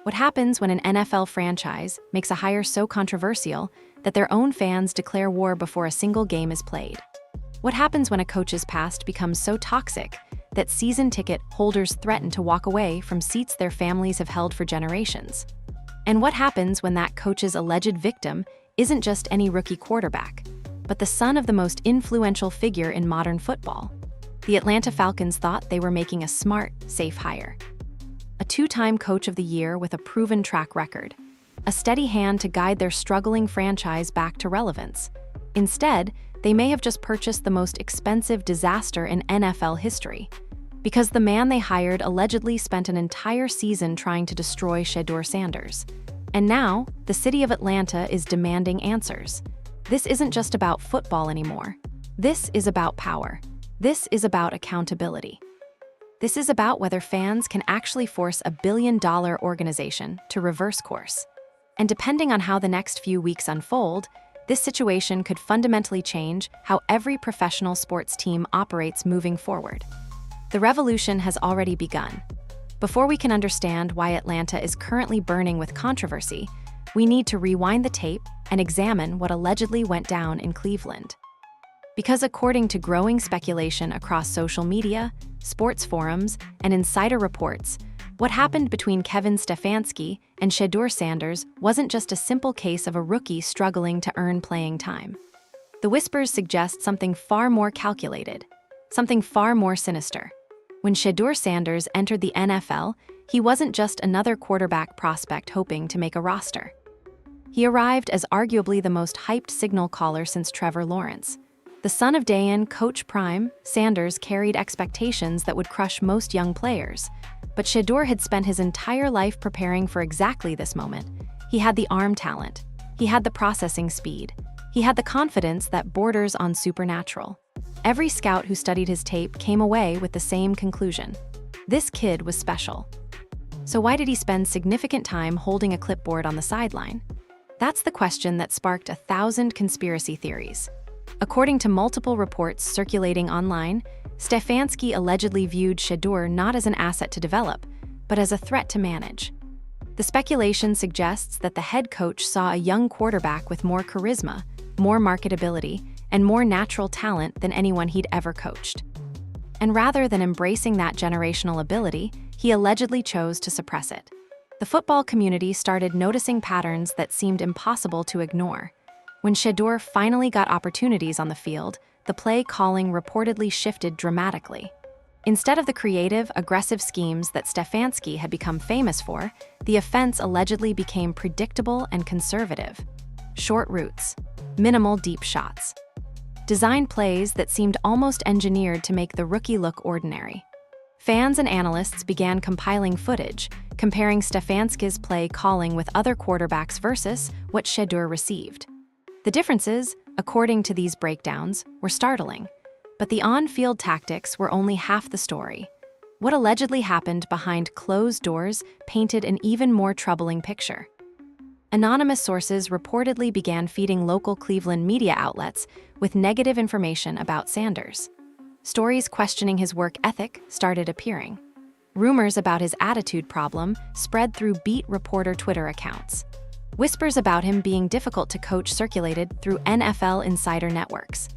What happens when an NFL franchise makes a hire so controversial that their own fans declare war before a single game is played? What happens when a coach's past becomes so toxic that season ticket holders threaten to walk away from seats their families have held for generations? And what happens when that coach's alleged victim isn't just any rookie quarterback, but the son of the most influential figure in modern football? The Atlanta Falcons thought they were making a smart, safe hire. A two-time Coach of the Year with a proven track record, a steady hand to guide their struggling franchise back to relevance. Instead, they may have just purchased the most expensive disaster in NFL history, because the man they hired allegedly spent an entire season trying to destroy Shedeur Sanders. And now, the city of Atlanta is demanding answers. This isn't just about football anymore. This is about power. This is about accountability. This is about whether fans can actually force a billion-dollar organization to reverse course. And depending on how the next few weeks unfold, this situation could fundamentally change how every professional sports team operates moving forward. The revolution has already begun. Before we can understand why Atlanta is currently burning with controversy, we need to rewind the tape and examine what allegedly went down in Cleveland. Because according to growing speculation across social media, sports forums, and insider reports, what happened between Kevin Stefanski and Shedeur Sanders wasn't just a simple case of a rookie struggling to earn playing time. The whispers suggest something far more calculated, something far more sinister. When Shedeur Sanders entered the NFL, he wasn't just another quarterback prospect hoping to make a roster. He arrived as arguably the most hyped signal caller since Trevor Lawrence. The son of Dayan, Coach Prime, Sanders carried expectations that would crush most young players. But Shedeur had spent his entire life preparing for exactly this moment. He had the arm talent. He had the processing speed. He had the confidence that borders on supernatural. Every scout who studied his tape came away with the same conclusion. This kid was special. So why did he spend significant time holding a clipboard on the sideline? That's the question that sparked 1,000 conspiracy theories. According to multiple reports circulating online, Stefanski allegedly viewed Shedeur not as an asset to develop, but as a threat to manage. The speculation suggests that the head coach saw a young quarterback with more charisma, more marketability, and more natural talent than anyone he'd ever coached. And rather than embracing that generational ability, he allegedly chose to suppress it. The football community started noticing patterns that seemed impossible to ignore. When Shedeur finally got opportunities on the field, the play calling reportedly shifted dramatically. Instead of the creative, aggressive schemes that Stefanski had become famous for, the offense allegedly became predictable and conservative. Short routes, minimal deep shots. Designed plays that seemed almost engineered to make the rookie look ordinary. Fans and analysts began compiling footage, comparing Stefanski's play calling with other quarterbacks versus what Shedeur received. The differences, according to these breakdowns, were startling, but the on-field tactics were only half the story. What allegedly happened behind closed doors painted an even more troubling picture. Anonymous sources reportedly began feeding local Cleveland media outlets with negative information about Sanders. Stories questioning his work ethic started appearing. Rumors about his attitude problem spread through beat reporter Twitter accounts. Whispers about him being difficult to coach circulated through NFL insider networks.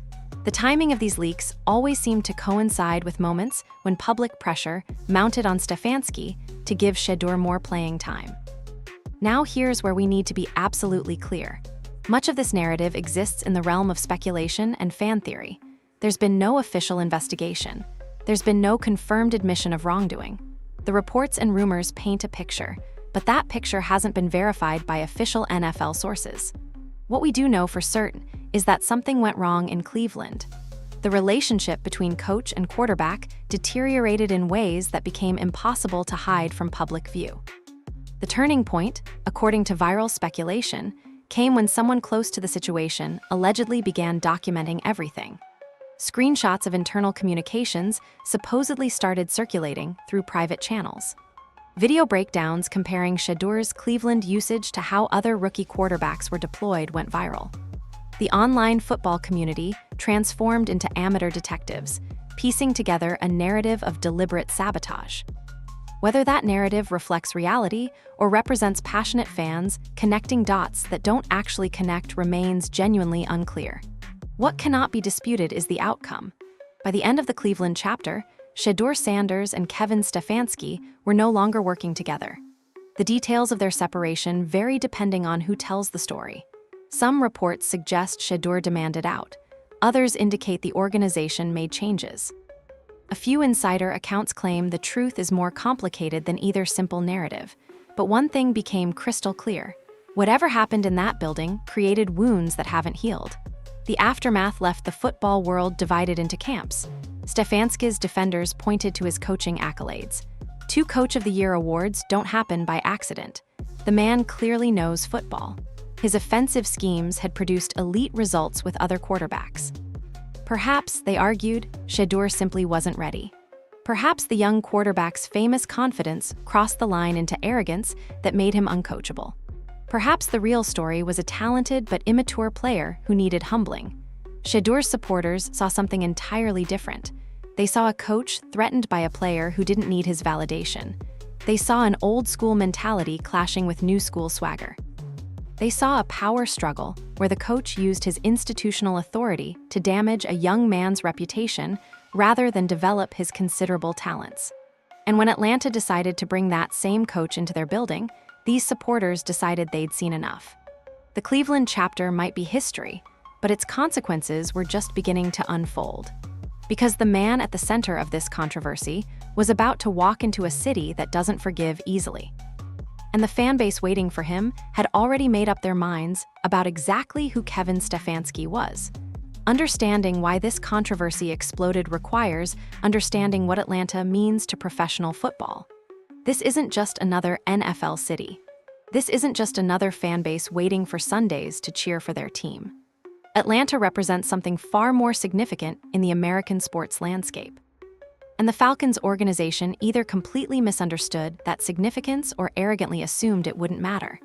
The timing of these leaks always seemed to coincide with moments when public pressure mounted on Stefanski to give Shedeur more playing time. Now here's where we need to be absolutely clear. Much of this narrative exists in the realm of speculation and fan theory. There's been no official investigation. There's been no confirmed admission of wrongdoing. The reports and rumors paint a picture, but that picture hasn't been verified by official NFL sources. What we do know for certain is that something went wrong in Cleveland. The relationship between coach and quarterback deteriorated in ways that became impossible to hide from public view. The turning point, according to viral speculation, came when someone close to the situation allegedly began documenting everything. Screenshots of internal communications supposedly started circulating through private channels. Video breakdowns comparing Shedeur's Cleveland usage to how other rookie quarterbacks were deployed went viral. The online football community transformed into amateur detectives, piecing together a narrative of deliberate sabotage. Whether that narrative reflects reality or represents passionate fans, connecting dots that don't actually connect remains genuinely unclear. What cannot be disputed is the outcome. By the end of the Cleveland chapter, Shedeur Sanders and Kevin Stefanski were no longer working together. The details of their separation vary depending on who tells the story. Some reports suggest Shedeur demanded out. Others indicate the organization made changes. A few insider accounts claim the truth is more complicated than either simple narrative. But one thing became crystal clear. Whatever happened in that building created wounds that haven't healed. The aftermath left the football world divided into camps. Stefanski's defenders pointed to his coaching accolades. 2 Coach of the Year awards don't happen by accident. The man clearly knows football. His offensive schemes had produced elite results with other quarterbacks. Perhaps, they argued, Shedeur simply wasn't ready. Perhaps the young quarterback's famous confidence crossed the line into arrogance that made him uncoachable. Perhaps the real story was a talented but immature player who needed humbling. Shedeur's supporters saw something entirely different. They saw a coach threatened by a player who didn't need his validation. They saw an old-school mentality clashing with new-school swagger. They saw a power struggle where the coach used his institutional authority to damage a young man's reputation rather than develop his considerable talents. And when Atlanta decided to bring that same coach into their building, these supporters decided they'd seen enough. The Cleveland chapter might be history, but its consequences were just beginning to unfold. Because the man at the center of this controversy was about to walk into a city that doesn't forgive easily. And the fan base waiting for him had already made up their minds about exactly who Kevin Stefanski was. Understanding why this controversy exploded requires understanding what Atlanta means to professional football. This isn't just another NFL city. This isn't just another fan base waiting for Sundays to cheer for their team. Atlanta represents something far more significant in the American sports landscape. And the Falcons organization either completely misunderstood that significance or arrogantly assumed it wouldn't matter.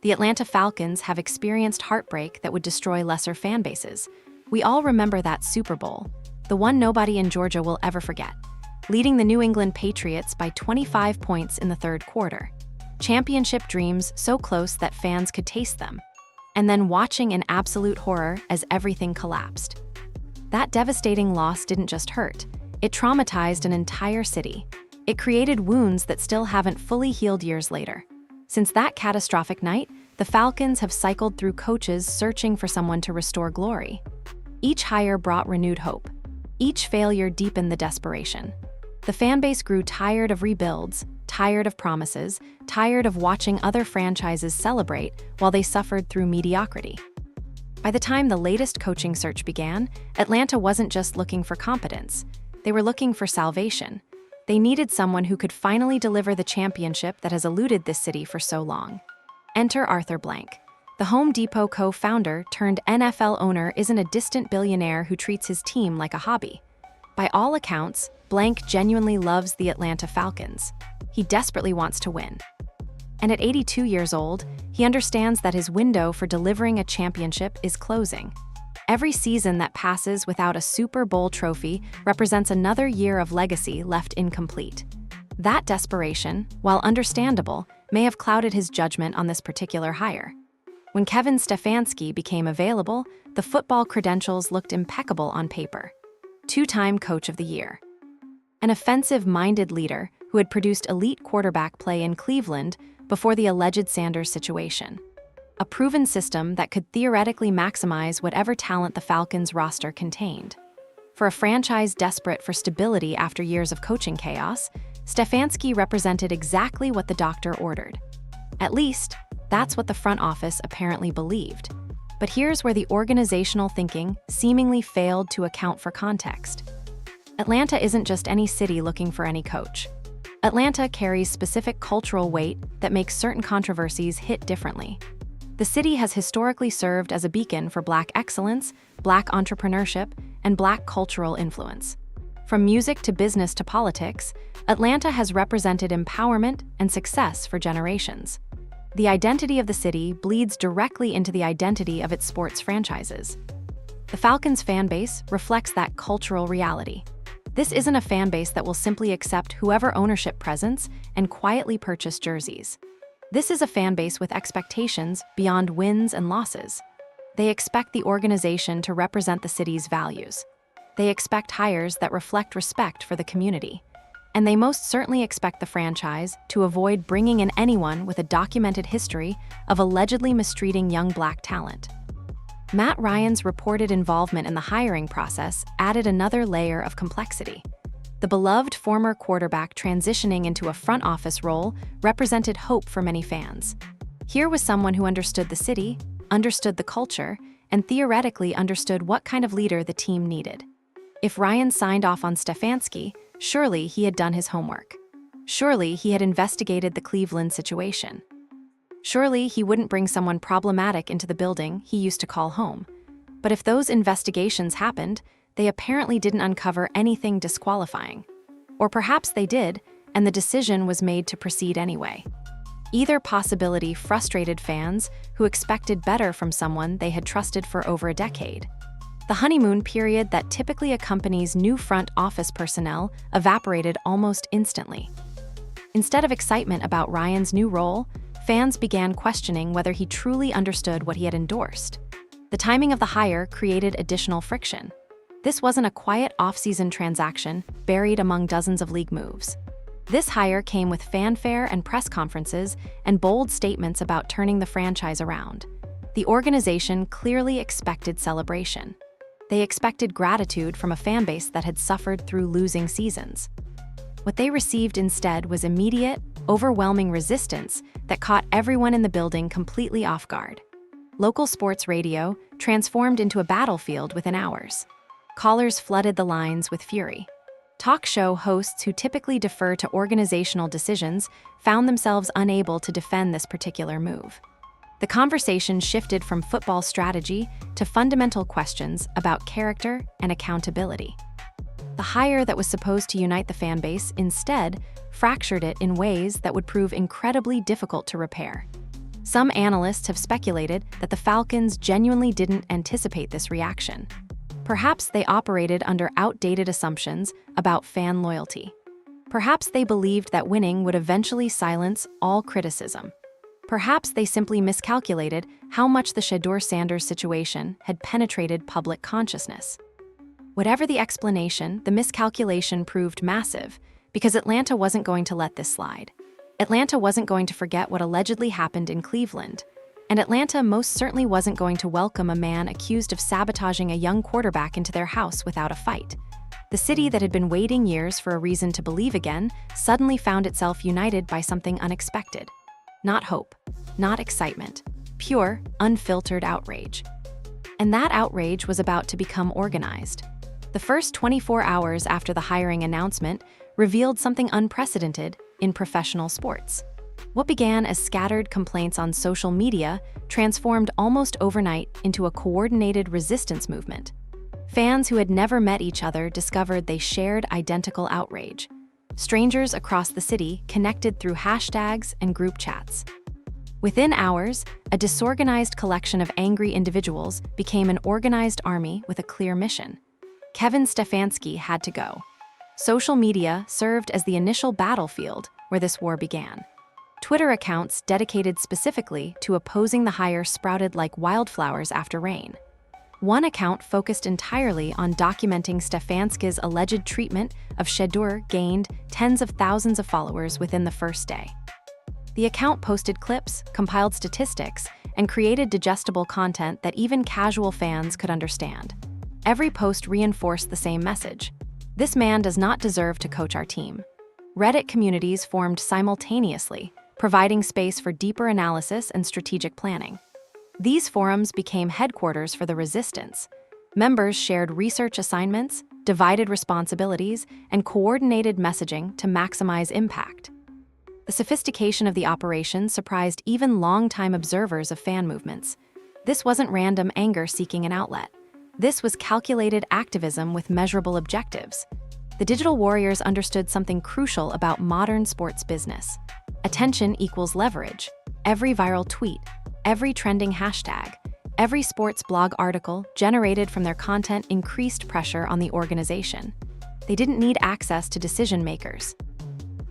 The Atlanta Falcons have experienced heartbreak that would destroy lesser fan bases. We all remember that Super Bowl, the one nobody in Georgia will ever forget, leading the New England Patriots by 25 points in the third quarter. Championship dreams so close that fans could taste them. And then watching in absolute horror as everything collapsed. That devastating loss didn't just hurt. It traumatized an entire city. It created wounds that still haven't fully healed years later. Since that catastrophic night, the Falcons have cycled through coaches searching for someone to restore glory. Each hire brought renewed hope. Each failure deepened the desperation. The fan base grew tired of rebuilds, tired of promises, tired of watching other franchises celebrate while they suffered through mediocrity. By the time the latest coaching search began, Atlanta wasn't just looking for competence. They were looking for salvation. They needed someone who could finally deliver the championship that has eluded this city for so long. Enter Arthur Blank. The Home Depot co-founder turned NFL owner isn't a distant billionaire who treats his team like a hobby. By all accounts, Blank genuinely loves the Atlanta Falcons. He desperately wants to win. And at 82 years old, he understands that his window for delivering a championship is closing. Every season that passes without a Super Bowl trophy represents another year of legacy left incomplete. That desperation, while understandable, may have clouded his judgment on this particular hire. When Kevin Stefanski became available, the football credentials looked impeccable on paper. 2-time Coach of the Year. An offensive-minded leader who had produced elite quarterback play in Cleveland before the alleged Sanders situation. A proven system that could theoretically maximize whatever talent the Falcons roster contained. For a franchise desperate for stability after years of coaching chaos, Stefanski represented exactly what the doctor ordered. At least, that's what the front office apparently believed. But here's where the organizational thinking seemingly failed to account for context. Atlanta isn't just any city looking for any coach. Atlanta carries specific cultural weight that makes certain controversies hit differently. The city has historically served as a beacon for Black excellence, Black entrepreneurship, and Black cultural influence. From music to business to politics, Atlanta has represented empowerment and success for generations. The identity of the city bleeds directly into the identity of its sports franchises. The Falcons fan base reflects that cultural reality. This isn't a fan base that will simply accept whoever ownership presents and quietly purchase jerseys. This is a fan base with expectations beyond wins and losses. They expect the organization to represent the city's values. They expect hires that reflect respect for the community. And they most certainly expect the franchise to avoid bringing in anyone with a documented history of allegedly mistreating young black talent. Matt Ryan's reported involvement in the hiring process added another layer of complexity. The beloved former quarterback transitioning into a front office role represented hope for many fans. Here was someone who understood the city, understood the culture, and theoretically understood what kind of leader the team needed. If Ryan signed off on Stefanski, surely he had done his homework. Surely he had investigated the Cleveland situation. Surely he wouldn't bring someone problematic into the building he used to call home. But if those investigations happened, they apparently didn't uncover anything disqualifying. Or perhaps they did, and the decision was made to proceed anyway. Either possibility frustrated fans who expected better from someone they had trusted for over a decade. The honeymoon period that typically accompanies new front office personnel evaporated almost instantly. Instead of excitement about Ryan's new role, fans began questioning whether he truly understood what he had endorsed. The timing of the hire created additional friction. This wasn't a quiet off-season transaction buried among dozens of league moves. This hire came with fanfare and press conferences and bold statements about turning the franchise around. The organization clearly expected celebration. They expected gratitude from a fan base that had suffered through losing seasons. What they received instead was immediate, overwhelming resistance that caught everyone in the building completely off guard. Local sports radio transformed into a battlefield within hours. Callers flooded the lines with fury. Talk show hosts who typically defer to organizational decisions found themselves unable to defend this particular move. The conversation shifted from football strategy to fundamental questions about character and accountability. The hire that was supposed to unite the fan base instead fractured it in ways that would prove incredibly difficult to repair. Some analysts have speculated that the Falcons genuinely didn't anticipate this reaction. Perhaps they operated under outdated assumptions about fan loyalty. Perhaps they believed that winning would eventually silence all criticism. Perhaps they simply miscalculated how much the Shedeur Sanders situation had penetrated public consciousness. Whatever the explanation, the miscalculation proved massive because Atlanta wasn't going to let this slide. Atlanta wasn't going to forget what allegedly happened in Cleveland. And Atlanta most certainly wasn't going to welcome a man accused of sabotaging a young quarterback into their house without a fight. The city that had been waiting years for a reason to believe again suddenly found itself united by something unexpected. Not hope, not excitement, pure, unfiltered outrage. And that outrage was about to become organized. The first 24 hours after the hiring announcement revealed something unprecedented in professional sports. What began as scattered complaints on social media transformed almost overnight into a coordinated resistance movement. Fans who had never met each other discovered they shared identical outrage. Strangers across the city connected through hashtags and group chats. Within hours, a disorganized collection of angry individuals became an organized army with a clear mission. Kevin Stefanski had to go. Social media served as the initial battlefield where this war began. Twitter accounts dedicated specifically to opposing the hire sprouted like wildflowers after rain. One account focused entirely on documenting Stefanski's alleged treatment of Shedeur gained tens of thousands of followers within the first day. The account posted clips, compiled statistics, and created digestible content that even casual fans could understand. Every post reinforced the same message. This man does not deserve to coach our team. Reddit communities formed simultaneously, providing space for deeper analysis and strategic planning. These forums became headquarters for the resistance. Members shared research assignments, divided responsibilities, and coordinated messaging to maximize impact. The sophistication of the operation surprised even longtime observers of fan movements. This wasn't random anger seeking an outlet. This was calculated activism with measurable objectives. The digital warriors understood something crucial about modern sports business. Attention equals leverage. Every viral tweet, every trending hashtag, every sports blog article generated from their content increased pressure on the organization. They didn't need access to decision makers.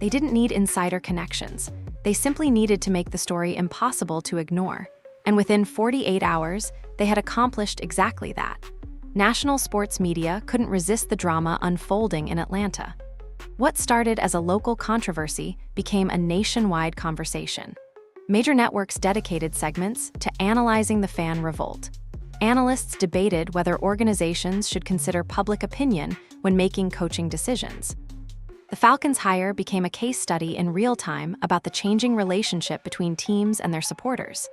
They didn't need insider connections. They simply needed to make the story impossible to ignore. And within 48 hours, they had accomplished exactly that. National sports media couldn't resist the drama unfolding in Atlanta. What started as a local controversy became a nationwide conversation. Major networks dedicated segments to analyzing the fan revolt. Analysts debated whether organizations should consider public opinion when making coaching decisions. The Falcons' hire became a case study in real time about the changing relationship between teams and their supporters.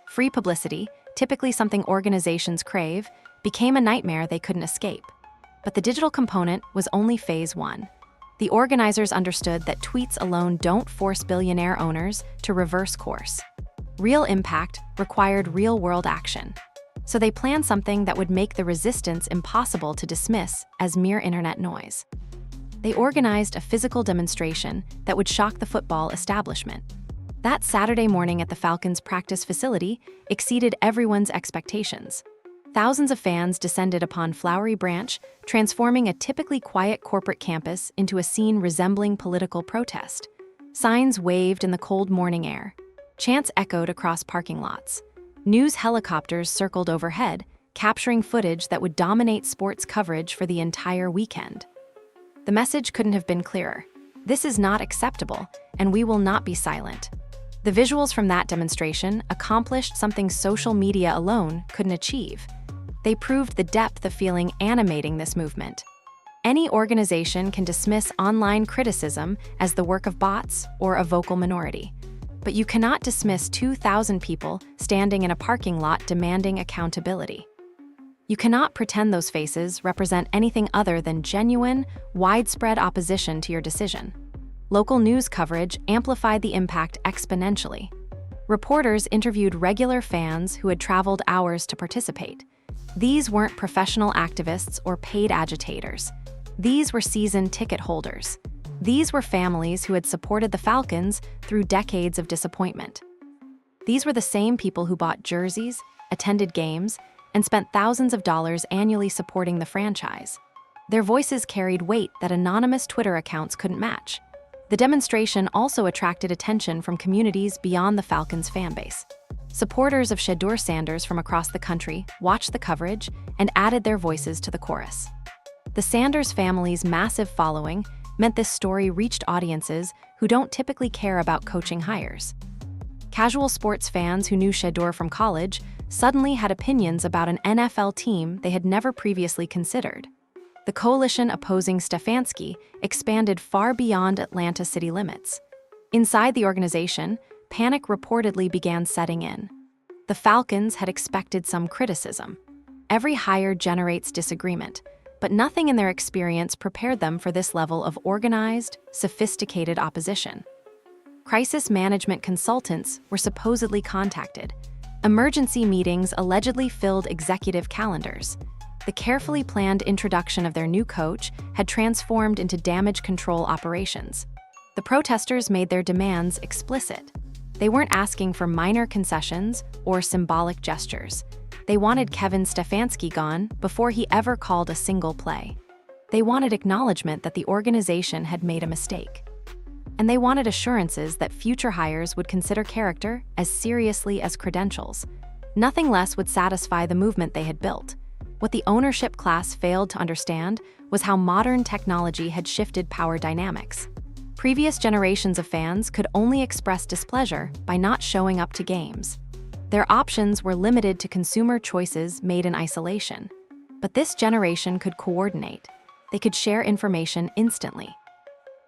Free publicity, typically something organizations crave, became a nightmare they couldn't escape. But the digital component was only phase one. The organizers understood that tweets alone don't force billionaire owners to reverse course. Real impact required real-world action. So they planned something that would make the resistance impossible to dismiss as mere internet noise. They organized a physical demonstration that would shock the football establishment. That Saturday morning at the Falcons' practice facility exceeded everyone's expectations. Thousands of fans descended upon Flowery Branch, transforming a typically quiet corporate campus into a scene resembling political protest. Signs waved in the cold morning air. Chants echoed across parking lots. News helicopters circled overhead, capturing footage that would dominate sports coverage for the entire weekend. The message couldn't have been clearer. This is not acceptable, and we will not be silent. The visuals from that demonstration accomplished something social media alone couldn't achieve. They proved the depth of feeling animating this movement. Any organization can dismiss online criticism as the work of bots or a vocal minority. But you cannot dismiss 2,000 people standing in a parking lot demanding accountability. You cannot pretend those faces represent anything other than genuine, widespread opposition to your decision. Local news coverage amplified the impact exponentially. Reporters interviewed regular fans who had traveled hours to participate. These weren't professional activists or paid agitators. These were season ticket holders. These were families who had supported the Falcons through decades of disappointment. These were the same people who bought jerseys, attended games, and spent thousands of dollars annually supporting the franchise. Their voices carried weight that anonymous Twitter accounts couldn't match. The demonstration also attracted attention from communities beyond the Falcons' fanbase. Supporters of Shedeur Sanders from across the country watched the coverage and added their voices to the chorus. The Sanders family's massive following meant this story reached audiences who don't typically care about coaching hires. Casual sports fans who knew Shedeur from college suddenly had opinions about an NFL team they had never previously considered. The coalition opposing Stefanski expanded far beyond Atlanta city limits. Inside the organization, panic reportedly began setting in. The Falcons had expected some criticism. Every hire generates disagreement, but nothing in their experience prepared them for this level of organized, sophisticated opposition. Crisis management consultants were supposedly contacted. Emergency meetings allegedly filled executive calendars. The carefully planned introduction of their new coach had transformed into damage control operations. The protesters made their demands explicit. They weren't asking for minor concessions or symbolic gestures. They wanted Kevin Stefanski gone before he ever called a single play. They wanted acknowledgement that the organization had made a mistake. And they wanted assurances that future hires would consider character as seriously as credentials. Nothing less would satisfy the movement they had built. What the ownership class failed to understand was how modern technology had shifted power dynamics. Previous generations of fans could only express displeasure by not showing up to games. Their options were limited to consumer choices made in isolation. But this generation could coordinate. They could share information instantly.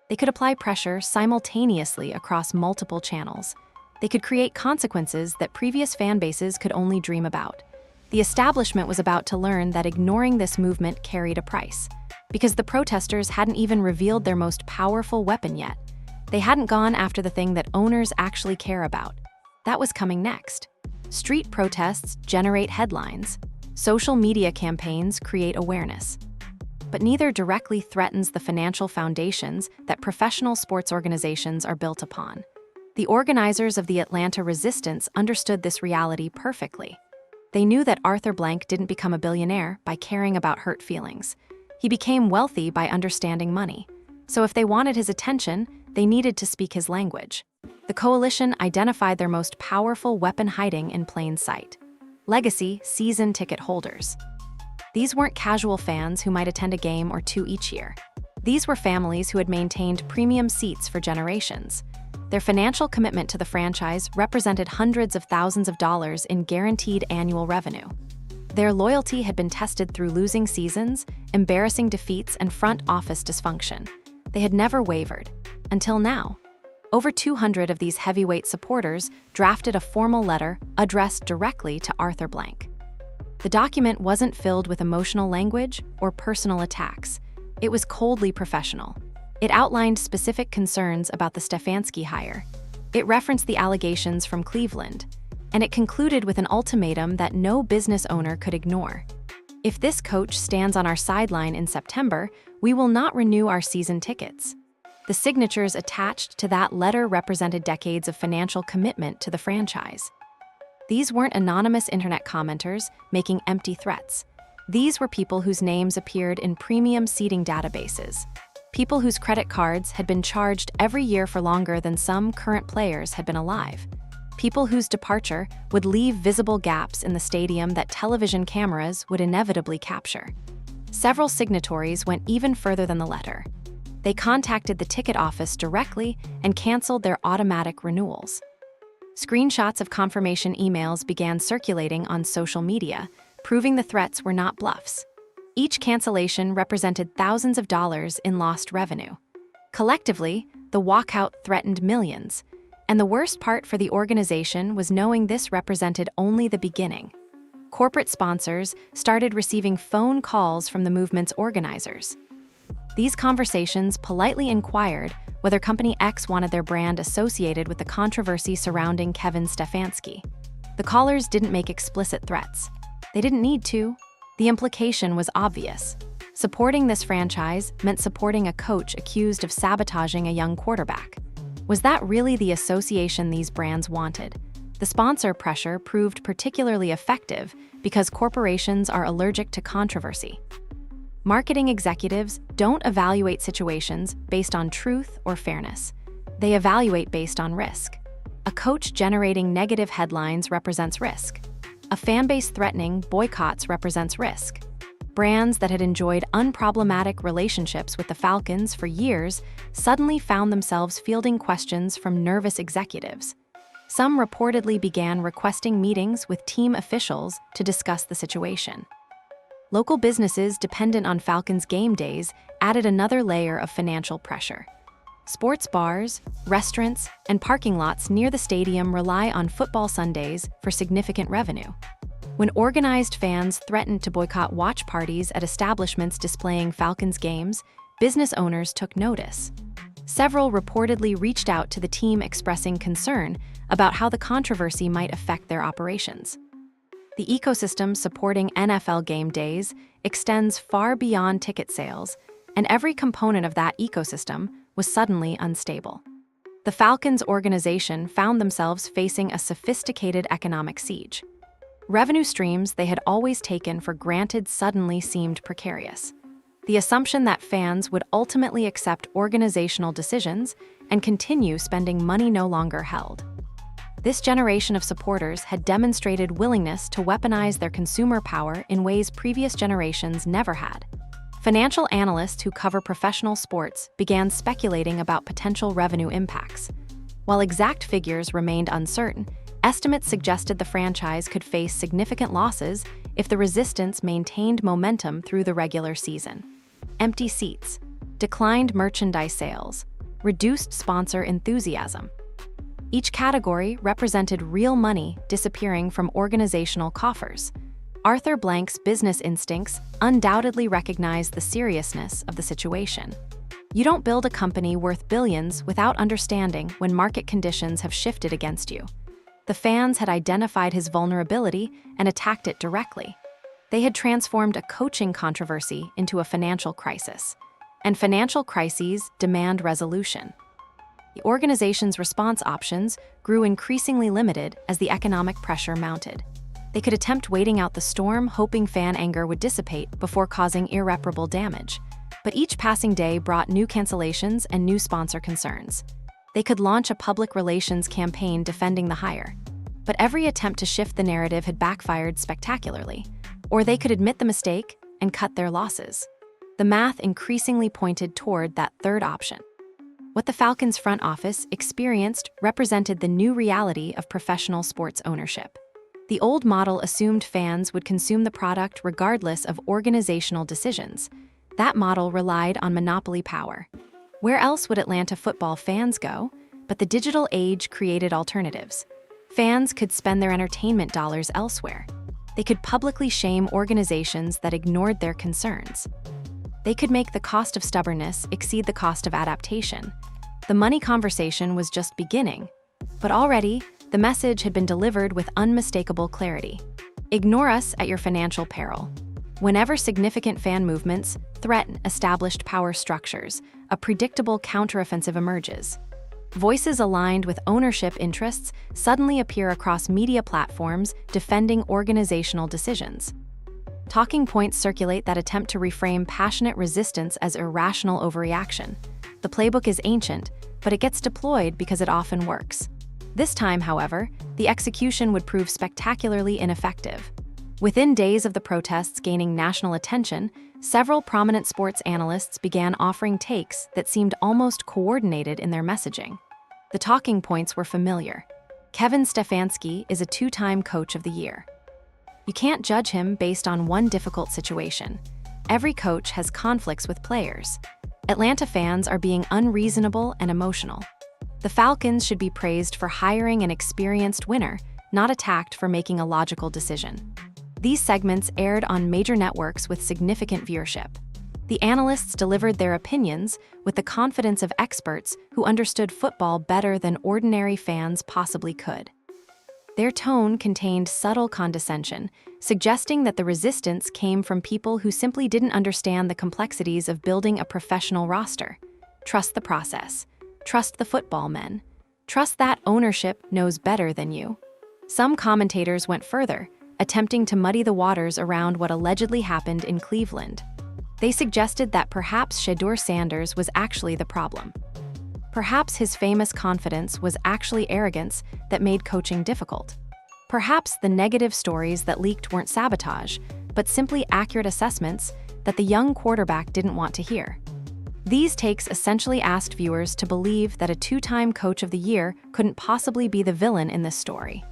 They could apply pressure simultaneously across multiple channels. They could create consequences that previous fan bases could only dream about. The establishment was about to learn that ignoring this movement carried a price, because the protesters hadn't even revealed their most powerful weapon yet. They hadn't gone after the thing that owners actually care about. That was coming next. Street protests generate headlines. Social media campaigns create awareness. But neither directly threatens the financial foundations that professional sports organizations are built upon. The organizers of the Atlanta resistance understood this reality perfectly. They knew that Arthur Blank didn't become a billionaire by caring about hurt feelings. He became wealthy by understanding money. So if they wanted his attention, they needed to speak his language. The coalition identified their most powerful weapon hiding in plain sight: legacy season ticket holders. These weren't casual fans who might attend a game or two each year. These were families who had maintained premium seats for generations. Their financial commitment to the franchise represented hundreds of thousands of dollars in guaranteed annual revenue. Their loyalty had been tested through losing seasons, embarrassing defeats, and front office dysfunction. They had never wavered. Until now. Over 200 of these heavyweight supporters drafted a formal letter addressed directly to Arthur Blank. The document wasn't filled with emotional language or personal attacks. It was coldly professional. It outlined specific concerns about the Stefanski hire. It referenced the allegations from Cleveland. And it concluded with an ultimatum that no business owner could ignore. If this coach stands on our sideline in September, we will not renew our season tickets. The signatures attached to that letter represented decades of financial commitment to the franchise. These weren't anonymous internet commenters making empty threats. These were people whose names appeared in premium seating databases. People whose credit cards had been charged every year for longer than some current players had been alive. People whose departure would leave visible gaps in the stadium that television cameras would inevitably capture. Several signatories went even further than the letter. They contacted the ticket office directly and canceled their automatic renewals. Screenshots of confirmation emails began circulating on social media, proving the threats were not bluffs. Each cancellation represented thousands of dollars in lost revenue. Collectively, the walkout threatened millions. And the worst part for the organization was knowing this represented only the beginning. Corporate sponsors started receiving phone calls from the movement's organizers. These conversations politely inquired whether Company X wanted their brand associated with the controversy surrounding Kevin Stefanski. The callers didn't make explicit threats. They didn't need to. The implication was obvious. Supporting this franchise meant supporting a coach accused of sabotaging a young quarterback. Was that really the association these brands wanted? The sponsor pressure proved particularly effective because corporations are allergic to controversy. Marketing executives don't evaluate situations based on truth or fairness. They evaluate based on risk. A coach generating negative headlines represents risk. A fanbase threatening boycotts represents risk. Brands that had enjoyed unproblematic relationships with the Falcons for years suddenly found themselves fielding questions from nervous executives. Some reportedly began requesting meetings with team officials to discuss the situation. Local businesses dependent on Falcons game days added another layer of financial pressure. Sports bars, restaurants, and parking lots near the stadium rely on football Sundays for significant revenue. When organized fans threatened to boycott watch parties at establishments displaying Falcons games, business owners took notice. Several reportedly reached out to the team expressing concern about how the controversy might affect their operations. The ecosystem supporting NFL game days extends far beyond ticket sales, and every component of that ecosystem was suddenly unstable. The Falcons organization found themselves facing a sophisticated economic siege. Revenue streams they had always taken for granted suddenly seemed precarious. The assumption that fans would ultimately accept organizational decisions and continue spending money no longer held. This generation of supporters had demonstrated willingness to weaponize their consumer power in ways previous generations never had. Financial analysts who cover professional sports began speculating about potential revenue impacts. While exact figures remained uncertain, estimates suggested the franchise could face significant losses if the resistance maintained momentum through the regular season. Empty seats, declined merchandise sales, reduced sponsor enthusiasm. Each category represented real money disappearing from organizational coffers. Arthur Blank's business instincts undoubtedly recognized the seriousness of the situation. You don't build a company worth billions without understanding when market conditions have shifted against you. The fans had identified his vulnerability and attacked it directly. They had transformed a coaching controversy into a financial crisis. And financial crises demand resolution. The organization's response options grew increasingly limited as the economic pressure mounted. They could attempt waiting out the storm, hoping fan anger would dissipate before causing irreparable damage. But each passing day brought new cancellations and new sponsor concerns. They could launch a public relations campaign defending the hire. But every attempt to shift the narrative had backfired spectacularly. Or they could admit the mistake and cut their losses. The math increasingly pointed toward that third option. What the Falcons' front office experienced represented the new reality of professional sports ownership. The old model assumed fans would consume the product regardless of organizational decisions. That model relied on monopoly power. Where else would Atlanta football fans go? But the digital age created alternatives. Fans could spend their entertainment dollars elsewhere. They could publicly shame organizations that ignored their concerns. They could make the cost of stubbornness exceed the cost of adaptation. The money conversation was just beginning, but already the message had been delivered with unmistakable clarity. Ignore us at your financial peril. Whenever significant fan movements threaten established power structures, a predictable counteroffensive emerges. Voices aligned with ownership interests suddenly appear across media platforms defending organizational decisions. Talking points circulate that attempt to reframe passionate resistance as irrational overreaction. The playbook is ancient, but it gets deployed because it often works. This time, however, the execution would prove spectacularly ineffective. Within days of the protests gaining national attention, several prominent sports analysts began offering takes that seemed almost coordinated in their messaging. The talking points were familiar. Stefanski is a two-time Coach of the Year. You can't judge him based on one difficult situation. Every coach has conflicts with players. Atlanta fans are being unreasonable and emotional. The Falcons should be praised for hiring an experienced winner, not attacked for making a logical decision. These segments aired on major networks with significant viewership. The analysts delivered their opinions with the confidence of experts who understood football better than ordinary fans possibly could. Their tone contained subtle condescension, suggesting that the resistance came from people who simply didn't understand the complexities of building a professional roster. Trust the process. Trust the football men. Trust that ownership knows better than you. Some commentators went further, attempting to muddy the waters around what allegedly happened in Cleveland. They suggested that perhaps Shedeur Sanders was actually the problem. Perhaps his famous confidence was actually arrogance that made coaching difficult. Perhaps the negative stories that leaked weren't sabotage, but simply accurate assessments that the young quarterback didn't want to hear. These takes essentially asked viewers to believe that a two-time Coach of the Year couldn't possibly be the villain in this story.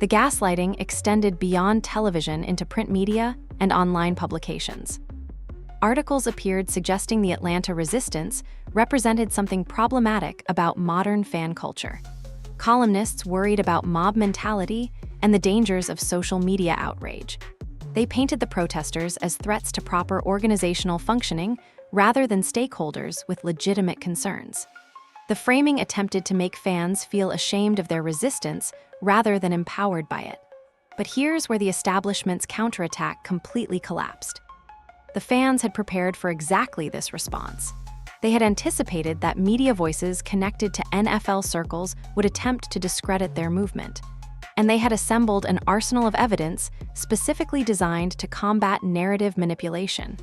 The gaslighting extended beyond television into print media and online publications. Articles appeared suggesting the Atlanta resistance represented something problematic about modern fan culture. Columnists worried about mob mentality and the dangers of social media outrage. They painted the protesters as threats to proper organizational functioning rather than stakeholders with legitimate concerns. The framing attempted to make fans feel ashamed of their resistance rather than empowered by it. But here's where the establishment's counterattack completely collapsed. The fans had prepared for exactly this response. They had anticipated that media voices connected to NFL circles would attempt to discredit their movement. And they had assembled an arsenal of evidence specifically designed to combat narrative manipulation.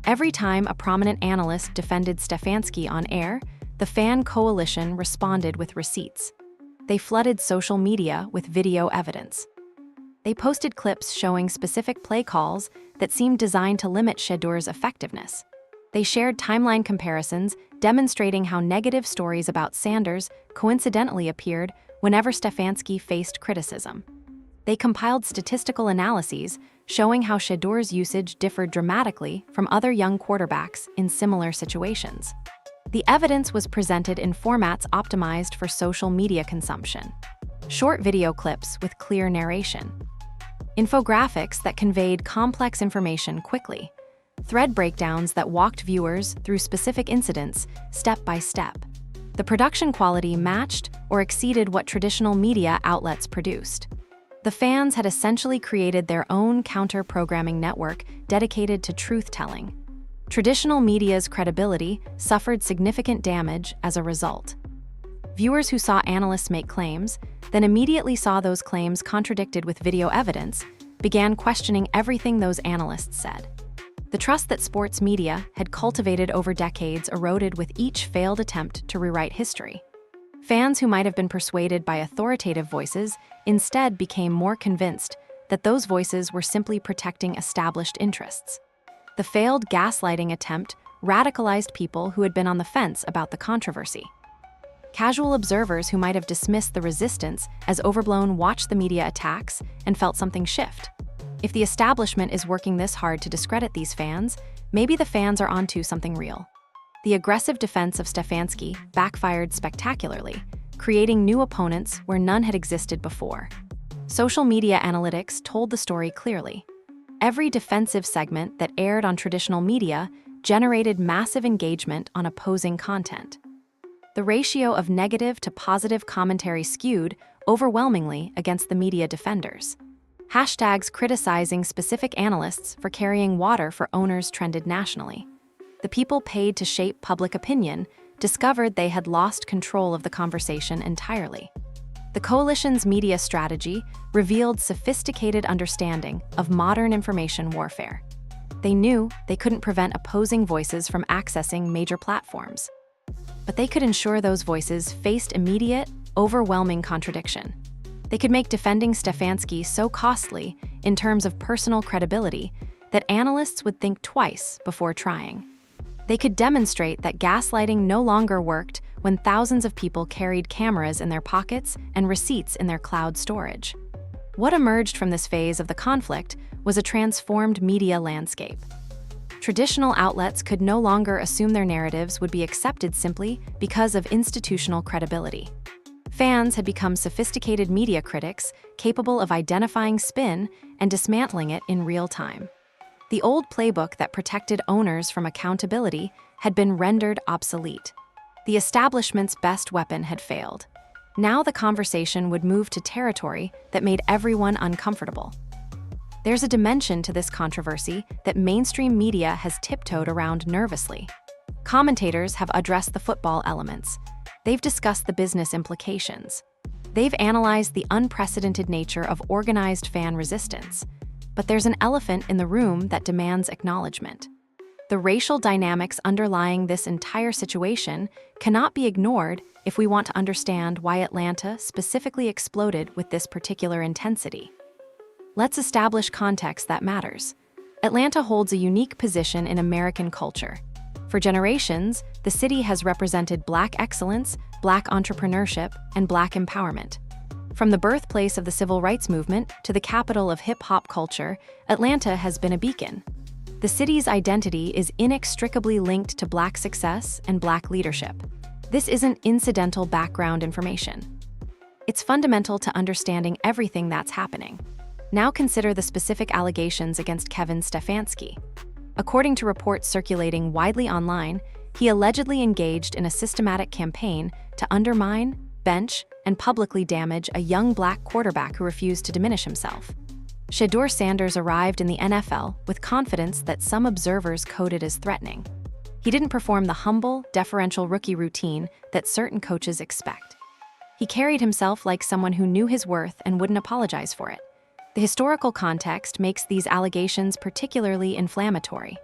Every time a prominent analyst defended Stefanski on air, the fan coalition responded with receipts. They flooded social media with video evidence. They posted clips showing specific play calls that seemed designed to limit Shedeur's effectiveness. They shared timeline comparisons demonstrating how negative stories about Sanders coincidentally appeared whenever Stefanski faced criticism. They compiled statistical analyses showing how Shedeur's usage differed dramatically from other young quarterbacks in similar situations. The evidence was presented in formats optimized for social media consumption. Short video clips with clear narration. Infographics that conveyed complex information quickly. Thread breakdowns that walked viewers through specific incidents step by step. The production quality matched or exceeded what traditional media outlets produced. The fans had essentially created their own counter-programming network dedicated to truth-telling. Traditional media's credibility suffered significant damage as a result. Viewers who saw analysts make claims, then immediately saw those claims contradicted with video evidence, began questioning everything those analysts said. The trust that sports media had cultivated over decades eroded with each failed attempt to rewrite history. Fans who might have been persuaded by authoritative voices instead became more convinced that those voices were simply protecting established interests. The failed gaslighting attempt radicalized people who had been on the fence about the controversy. Casual observers who might have dismissed the resistance as overblown watched the media attacks and felt something shift. If the establishment is working this hard to discredit these fans, maybe the fans are onto something real. The aggressive defense of Stefanski backfired spectacularly, creating new opponents where none had existed before. Social media analytics told the story clearly. Every defensive segment that aired on traditional media generated massive engagement on opposing content. The ratio of negative to positive commentary skewed overwhelmingly against the media defenders. Hashtags criticizing specific analysts for carrying water for owners trended nationally. The people paid to shape public opinion discovered they had lost control of the conversation entirely. The coalition's media strategy revealed sophisticated understanding of modern information warfare. They knew they couldn't prevent opposing voices from accessing major platforms, but they could ensure those voices faced immediate, overwhelming contradiction. They could make defending Stefanski so costly in terms of personal credibility that analysts would think twice before trying. They could demonstrate that gaslighting no longer worked when thousands of people carried cameras in their pockets and receipts in their cloud storage. What emerged from this phase of the conflict was a transformed media landscape. Traditional outlets could no longer assume their narratives would be accepted simply because of institutional credibility. Fans had become sophisticated media critics capable of identifying spin and dismantling it in real time. The old playbook that protected owners from accountability had been rendered obsolete. The establishment's best weapon had failed. Now the conversation would move to territory that made everyone uncomfortable. There's a dimension to this controversy that mainstream media has tiptoed around nervously. Commentators have addressed the football elements. They've discussed the business implications. They've analyzed the unprecedented nature of organized fan resistance. But there's an elephant in the room that demands acknowledgement. The racial dynamics underlying this entire situation cannot be ignored if we want to understand why Atlanta specifically exploded with this particular intensity. Let's establish context that matters. Atlanta holds a unique position in American culture. For generations, the city has represented Black excellence, Black entrepreneurship, and Black empowerment. From the birthplace of the civil rights movement to the capital of hip-hop culture, Atlanta has been a beacon. The city's identity is inextricably linked to Black success and Black leadership. This isn't incidental background information. It's fundamental to understanding everything that's happening. Now consider the specific allegations against Kevin Stefanski. According to reports circulating widely online, he allegedly engaged in a systematic campaign to undermine, bench, and publicly damage a young Black quarterback who refused to diminish himself. Shedeur Sanders arrived in the NFL with confidence that some observers coded as threatening. He didn't perform the humble, deferential rookie routine that certain coaches expect. He carried himself like someone who knew his worth and wouldn't apologize for it. The historical context makes these allegations particularly inflammatory.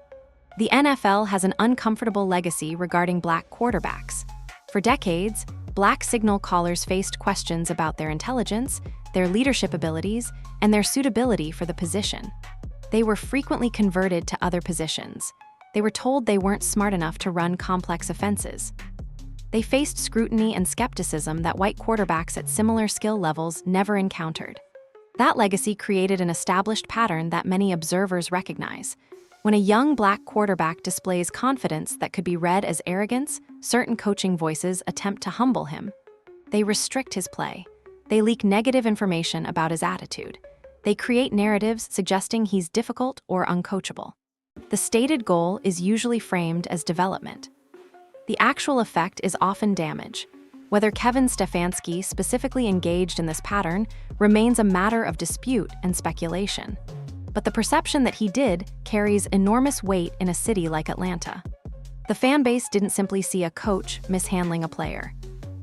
The NFL has an uncomfortable legacy regarding Black quarterbacks. For decades, Black signal callers faced questions about their intelligence, their leadership abilities, and their suitability for the position. They were frequently converted to other positions. They were told they weren't smart enough to run complex offenses. They faced scrutiny and skepticism that white quarterbacks at similar skill levels never encountered. That legacy created an established pattern that many observers recognize. When a young Black quarterback displays confidence that could be read as arrogance, certain coaching voices attempt to humble him. They restrict his play. They leak negative information about his attitude. They create narratives suggesting he's difficult or uncoachable. The stated goal is usually framed as development. The actual effect is often damage. Whether Kevin Stefanski specifically engaged in this pattern remains a matter of dispute and speculation. But the perception that he did carries enormous weight in a city like Atlanta. The fan base didn't simply see a coach mishandling a player.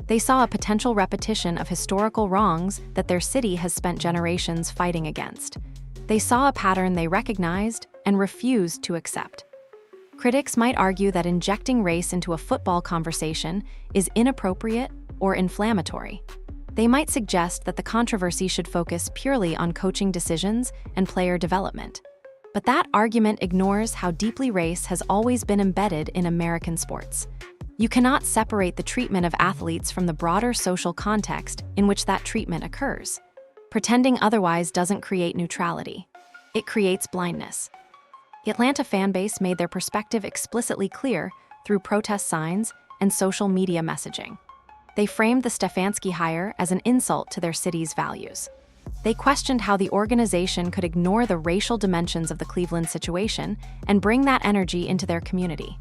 They saw a potential repetition of historical wrongs that their city has spent generations fighting against. They saw a pattern they recognized and refused to accept. Critics might argue that injecting race into a football conversation is inappropriate or inflammatory. They might suggest that the controversy should focus purely on coaching decisions and player development. But that argument ignores how deeply race has always been embedded in American sports. You cannot separate the treatment of athletes from the broader social context in which that treatment occurs. Pretending otherwise doesn't create neutrality. It creates blindness. The Atlanta fan base made their perspective explicitly clear through protest signs and social media messaging. They framed the Stefanski hire as an insult to their city's values. They questioned how the organization could ignore the racial dimensions of the Cleveland situation and bring that energy into their community.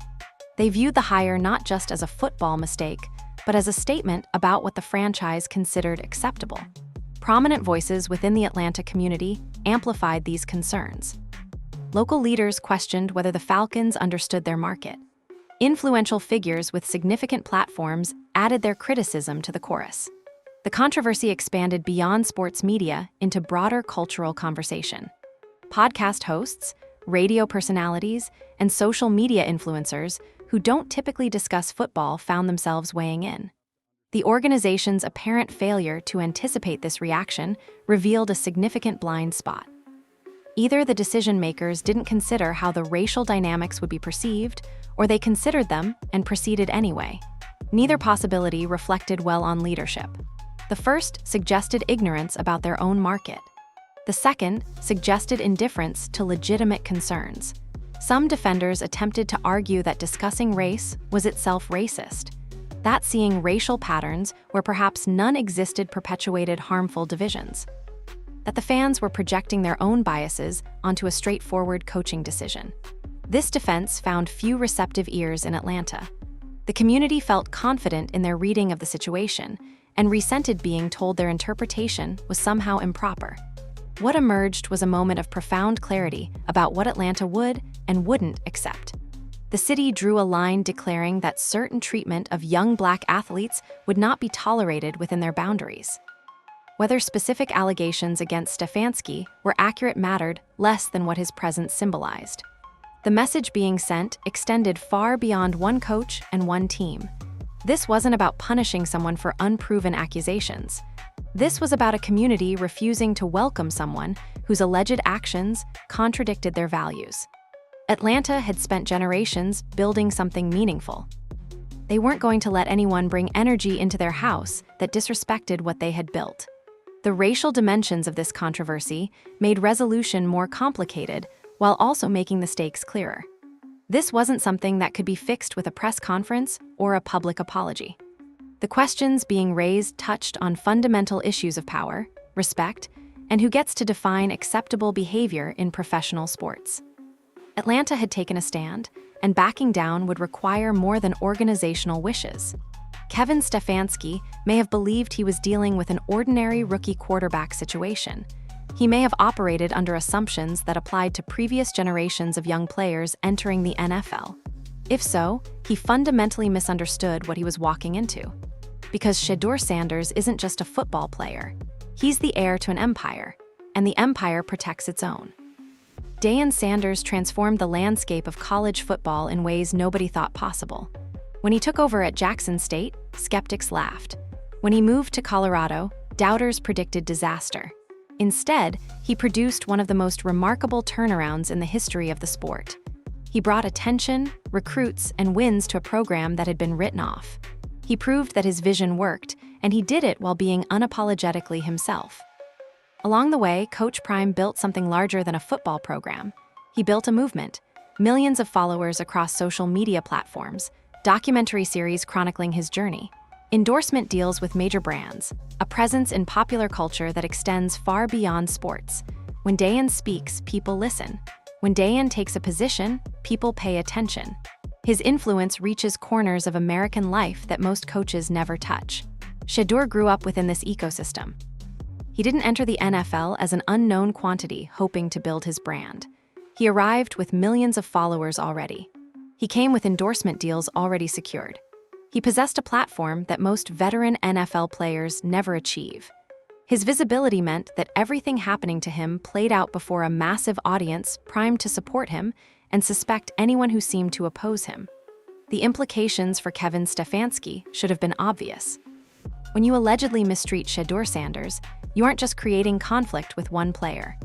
They viewed the hire not just as a football mistake, but as a statement about what the franchise considered acceptable. Prominent voices within the Atlanta community amplified these concerns. Local leaders questioned whether the Falcons understood their market. Influential figures with significant platforms added their criticism to the chorus. The controversy expanded beyond sports media into broader cultural conversation. Podcast hosts, radio personalities, and social media influencers who don't typically discuss football found themselves weighing in. The organization's apparent failure to anticipate this reaction revealed a significant blind spot. Either the decision-makers didn't consider how the racial dynamics would be perceived, or they considered them and proceeded anyway. Neither possibility reflected well on leadership. The first suggested ignorance about their own market. The second suggested indifference to legitimate concerns. Some defenders attempted to argue that discussing race was itself racist. That seeing racial patterns where perhaps none existed perpetuated harmful divisions. That the fans were projecting their own biases onto a straightforward coaching decision. This defense found few receptive ears in Atlanta. The community felt confident in their reading of the situation and resented being told their interpretation was somehow improper. What emerged was a moment of profound clarity about what Atlanta would and wouldn't accept. The city drew a line declaring that certain treatment of young Black athletes would not be tolerated within their boundaries. Whether specific allegations against Stefanski were accurate mattered less than what his presence symbolized. The message being sent extended far beyond one coach and one team. This wasn't about punishing someone for unproven accusations. This was about a community refusing to welcome someone whose alleged actions contradicted their values. Atlanta had spent generations building something meaningful. They weren't going to let anyone bring energy into their house that disrespected what they had built. The racial dimensions of this controversy made resolution more complicated while also making the stakes clearer. This wasn't something that could be fixed with a press conference or a public apology. The questions being raised touched on fundamental issues of power, respect, and who gets to define acceptable behavior in professional sports. Atlanta had taken a stand, and backing down would require more than organizational wishes. Kevin Stefanski may have believed he was dealing with an ordinary rookie quarterback situation. He may have operated under assumptions that applied to previous generations of young players entering the NFL. If so, he fundamentally misunderstood what he was walking into. Because Shedeur Sanders isn't just a football player. He's the heir to an empire, and the empire protects its own. Deion Sanders transformed the landscape of college football in ways nobody thought possible. When he took over at Jackson State, skeptics laughed. When he moved to Colorado, doubters predicted disaster. Instead, he produced one of the most remarkable turnarounds in the history of the sport. He brought attention, recruits, and wins to a program that had been written off. He proved that his vision worked, and he did it while being unapologetically himself. Along the way, Coach Prime built something larger than a football program. He built a movement, millions of followers across social media platforms, documentary series chronicling his journey, endorsement deals with major brands, a presence in popular culture that extends far beyond sports. When Deion speaks, people listen. When Deion takes a position, people pay attention. His influence reaches corners of American life that most coaches never touch. Shedeur grew up within this ecosystem. He didn't enter the NFL as an unknown quantity hoping to build his brand. He arrived with millions of followers already. He came with endorsement deals already secured. He possessed a platform that most veteran NFL players never achieve. His visibility meant that everything happening to him played out before a massive audience primed to support him and suspect anyone who seemed to oppose him. The implications for Kevin Stefanski should have been obvious. When you allegedly mistreat Shedeur Sanders, you aren't just creating conflict with one player.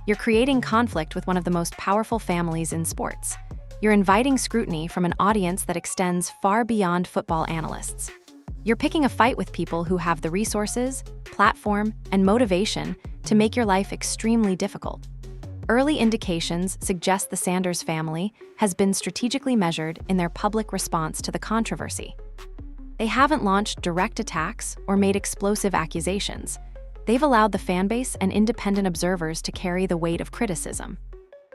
You're creating conflict with one of the most powerful families in sports. You're inviting scrutiny from an audience that extends far beyond football analysts. You're picking a fight with people who have the resources, platform, and motivation to make your life extremely difficult. Early indications suggest the Sanders family has been strategically measured in their public response to the controversy. They haven't launched direct attacks or made explosive accusations. They've allowed the fanbase and independent observers to carry the weight of criticism.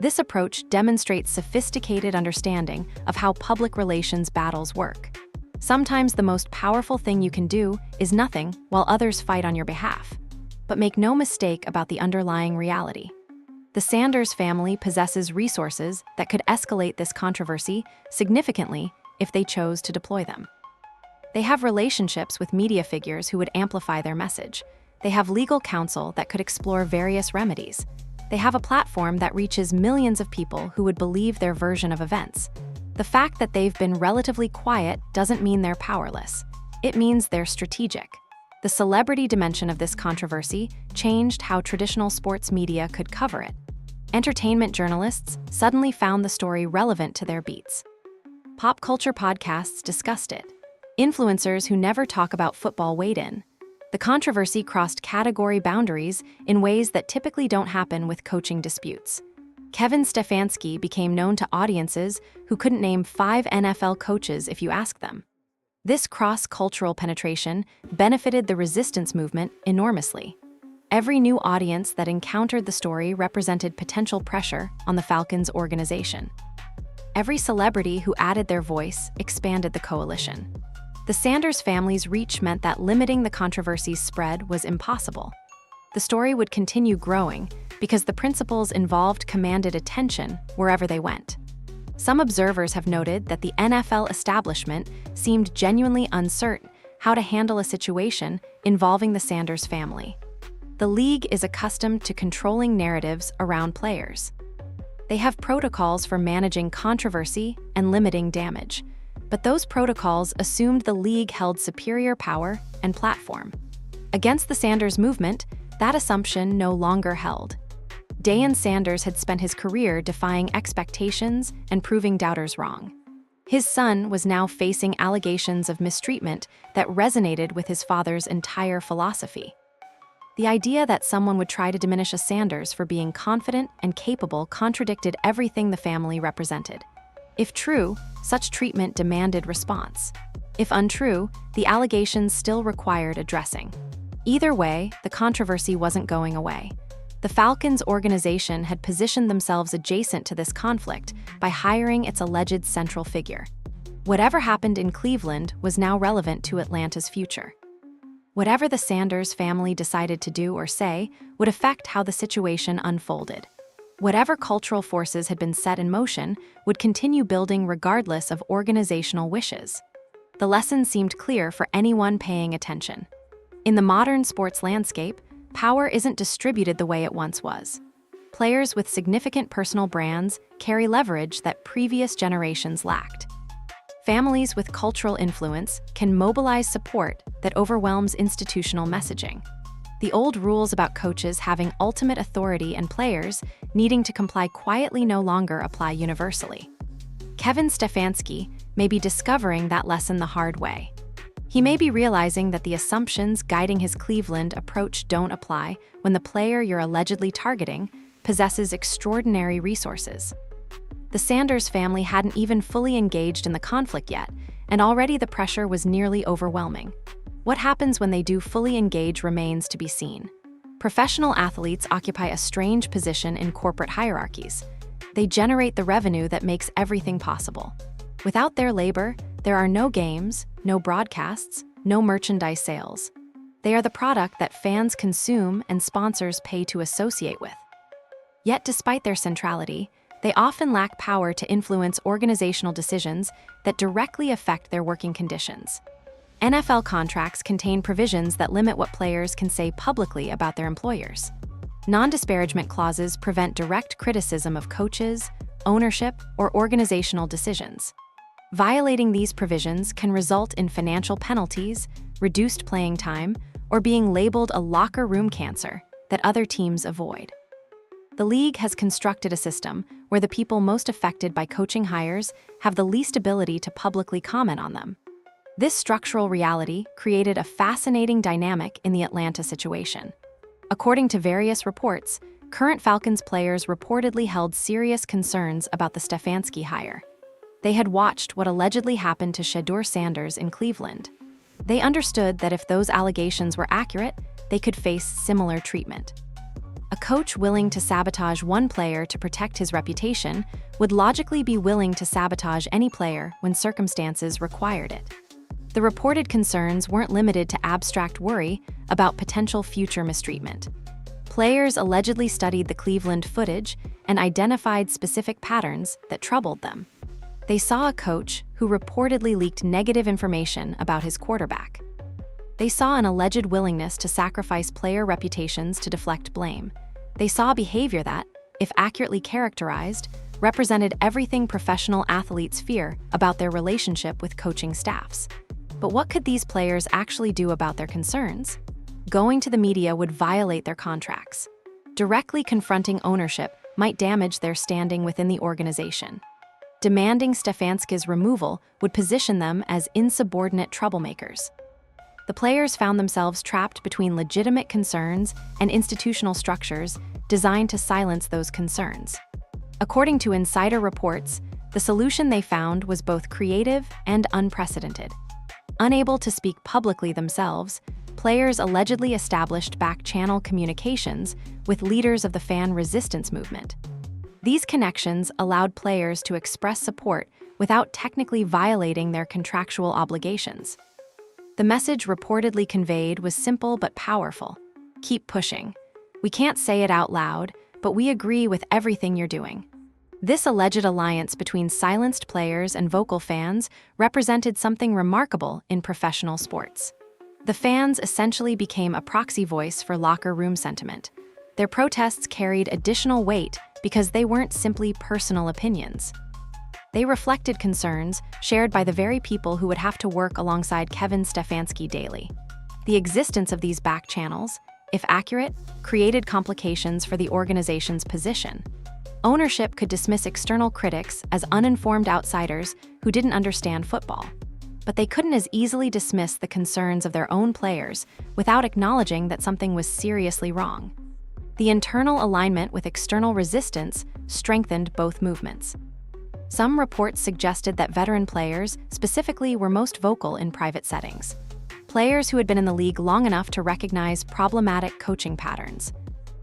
This approach demonstrates sophisticated understanding of how public relations battles work. Sometimes the most powerful thing you can do is nothing while others fight on your behalf. But make no mistake about the underlying reality. The Sanders family possesses resources that could escalate this controversy significantly if they chose to deploy them. They have relationships with media figures who would amplify their message. They have legal counsel that could explore various remedies. They have a platform that reaches millions of people who would believe their version of events. The fact that they've been relatively quiet doesn't mean they're powerless. It means they're strategic. The celebrity dimension of this controversy changed how traditional sports media could cover it. Entertainment journalists suddenly found the story relevant to their beats. Pop culture podcasts discussed it. Influencers who never talk about football weighed in. The controversy crossed category boundaries in ways that typically don't happen with coaching disputes. Kevin Stefanski became known to audiences who couldn't name 5 NFL coaches if you asked them. This cross-cultural penetration benefited the resistance movement enormously. Every new audience that encountered the story represented potential pressure on the Falcons organization. Every celebrity who added their voice expanded the coalition. The Sanders family's reach meant that limiting the controversy's spread was impossible. The story would continue growing because the principles involved commanded attention wherever they went. Some observers have noted that the NFL establishment seemed genuinely uncertain how to handle a situation involving the Sanders family. The league is accustomed to controlling narratives around players. They have protocols for managing controversy and limiting damage, but those protocols assumed the league held superior power and platform. Against the Sanders movement, that assumption no longer held. Deion Sanders had spent his career defying expectations and proving doubters wrong. His son was now facing allegations of mistreatment that resonated with his father's entire philosophy. The idea that someone would try to diminish a Sanders for being confident and capable contradicted everything the family represented. If true, such treatment demanded response. If untrue, the allegations still required addressing. Either way, the controversy wasn't going away. The Falcons organization had positioned themselves adjacent to this conflict by hiring its alleged central figure. Whatever happened in Cleveland was now relevant to Atlanta's future. Whatever the Sanders family decided to do or say would affect how the situation unfolded. Whatever cultural forces had been set in motion would continue building regardless of organizational wishes. The lesson seemed clear for anyone paying attention. In the modern sports landscape, power isn't distributed the way it once was. Players with significant personal brands carry leverage that previous generations lacked. Families with cultural influence can mobilize support that overwhelms institutional messaging. The old rules about coaches having ultimate authority and players needing to comply quietly no longer apply universally. Kevin Stefanski may be discovering that lesson the hard way. He may be realizing that the assumptions guiding his Cleveland approach don't apply when the player you're allegedly targeting possesses extraordinary resources. The Sanders family hadn't even fully engaged in the conflict yet, and already the pressure was nearly overwhelming. What happens when they do fully engage remains to be seen. Professional athletes occupy a strange position in corporate hierarchies. They generate the revenue that makes everything possible. Without their labor, there are no games, no broadcasts, no merchandise sales. They are the product that fans consume and sponsors pay to associate with. Yet despite their centrality, they often lack power to influence organizational decisions that directly affect their working conditions. NFL contracts contain provisions that limit what players can say publicly about their employers. Non-disparagement clauses prevent direct criticism of coaches, ownership, or organizational decisions. Violating these provisions can result in financial penalties, reduced playing time, or being labeled a locker room cancer that other teams avoid. The league has constructed a system where the people most affected by coaching hires have the least ability to publicly comment on them. This structural reality created a fascinating dynamic in the Atlanta situation. According to various reports, current Falcons players reportedly held serious concerns about the Stefanski hire. They had watched what allegedly happened to Shedeur Sanders in Cleveland. They understood that if those allegations were accurate, they could face similar treatment. A coach willing to sabotage one player to protect his reputation would logically be willing to sabotage any player when circumstances required it. The reported concerns weren't limited to abstract worry about potential future mistreatment. Players allegedly studied the Cleveland footage and identified specific patterns that troubled them. They saw a coach who reportedly leaked negative information about his quarterback. They saw an alleged willingness to sacrifice player reputations to deflect blame. They saw behavior that, if accurately characterized, represented everything professional athletes fear about their relationship with coaching staffs. But what could these players actually do about their concerns? Going to the media would violate their contracts. Directly confronting ownership might damage their standing within the organization. Demanding Stefanski's removal would position them as insubordinate troublemakers. The players found themselves trapped between legitimate concerns and institutional structures designed to silence those concerns. According to insider reports, the solution they found was both creative and unprecedented. Unable to speak publicly themselves, players allegedly established back-channel communications with leaders of the fan resistance movement. These connections allowed players to express support without technically violating their contractual obligations. The message reportedly conveyed was simple but powerful. Keep pushing. We can't say it out loud, but we agree with everything you're doing. This alleged alliance between silenced players and vocal fans represented something remarkable in professional sports. The fans essentially became a proxy voice for locker room sentiment. Their protests carried additional weight because they weren't simply personal opinions. They reflected concerns shared by the very people who would have to work alongside Kevin Stefanski daily. The existence of these back channels, if accurate, created complications for the organization's position. Ownership could dismiss external critics as uninformed outsiders who didn't understand football. But they couldn't as easily dismiss the concerns of their own players without acknowledging that something was seriously wrong. The internal alignment with external resistance strengthened both movements. Some reports suggested that veteran players specifically were most vocal in private settings. Players who had been in the league long enough to recognize problematic coaching patterns.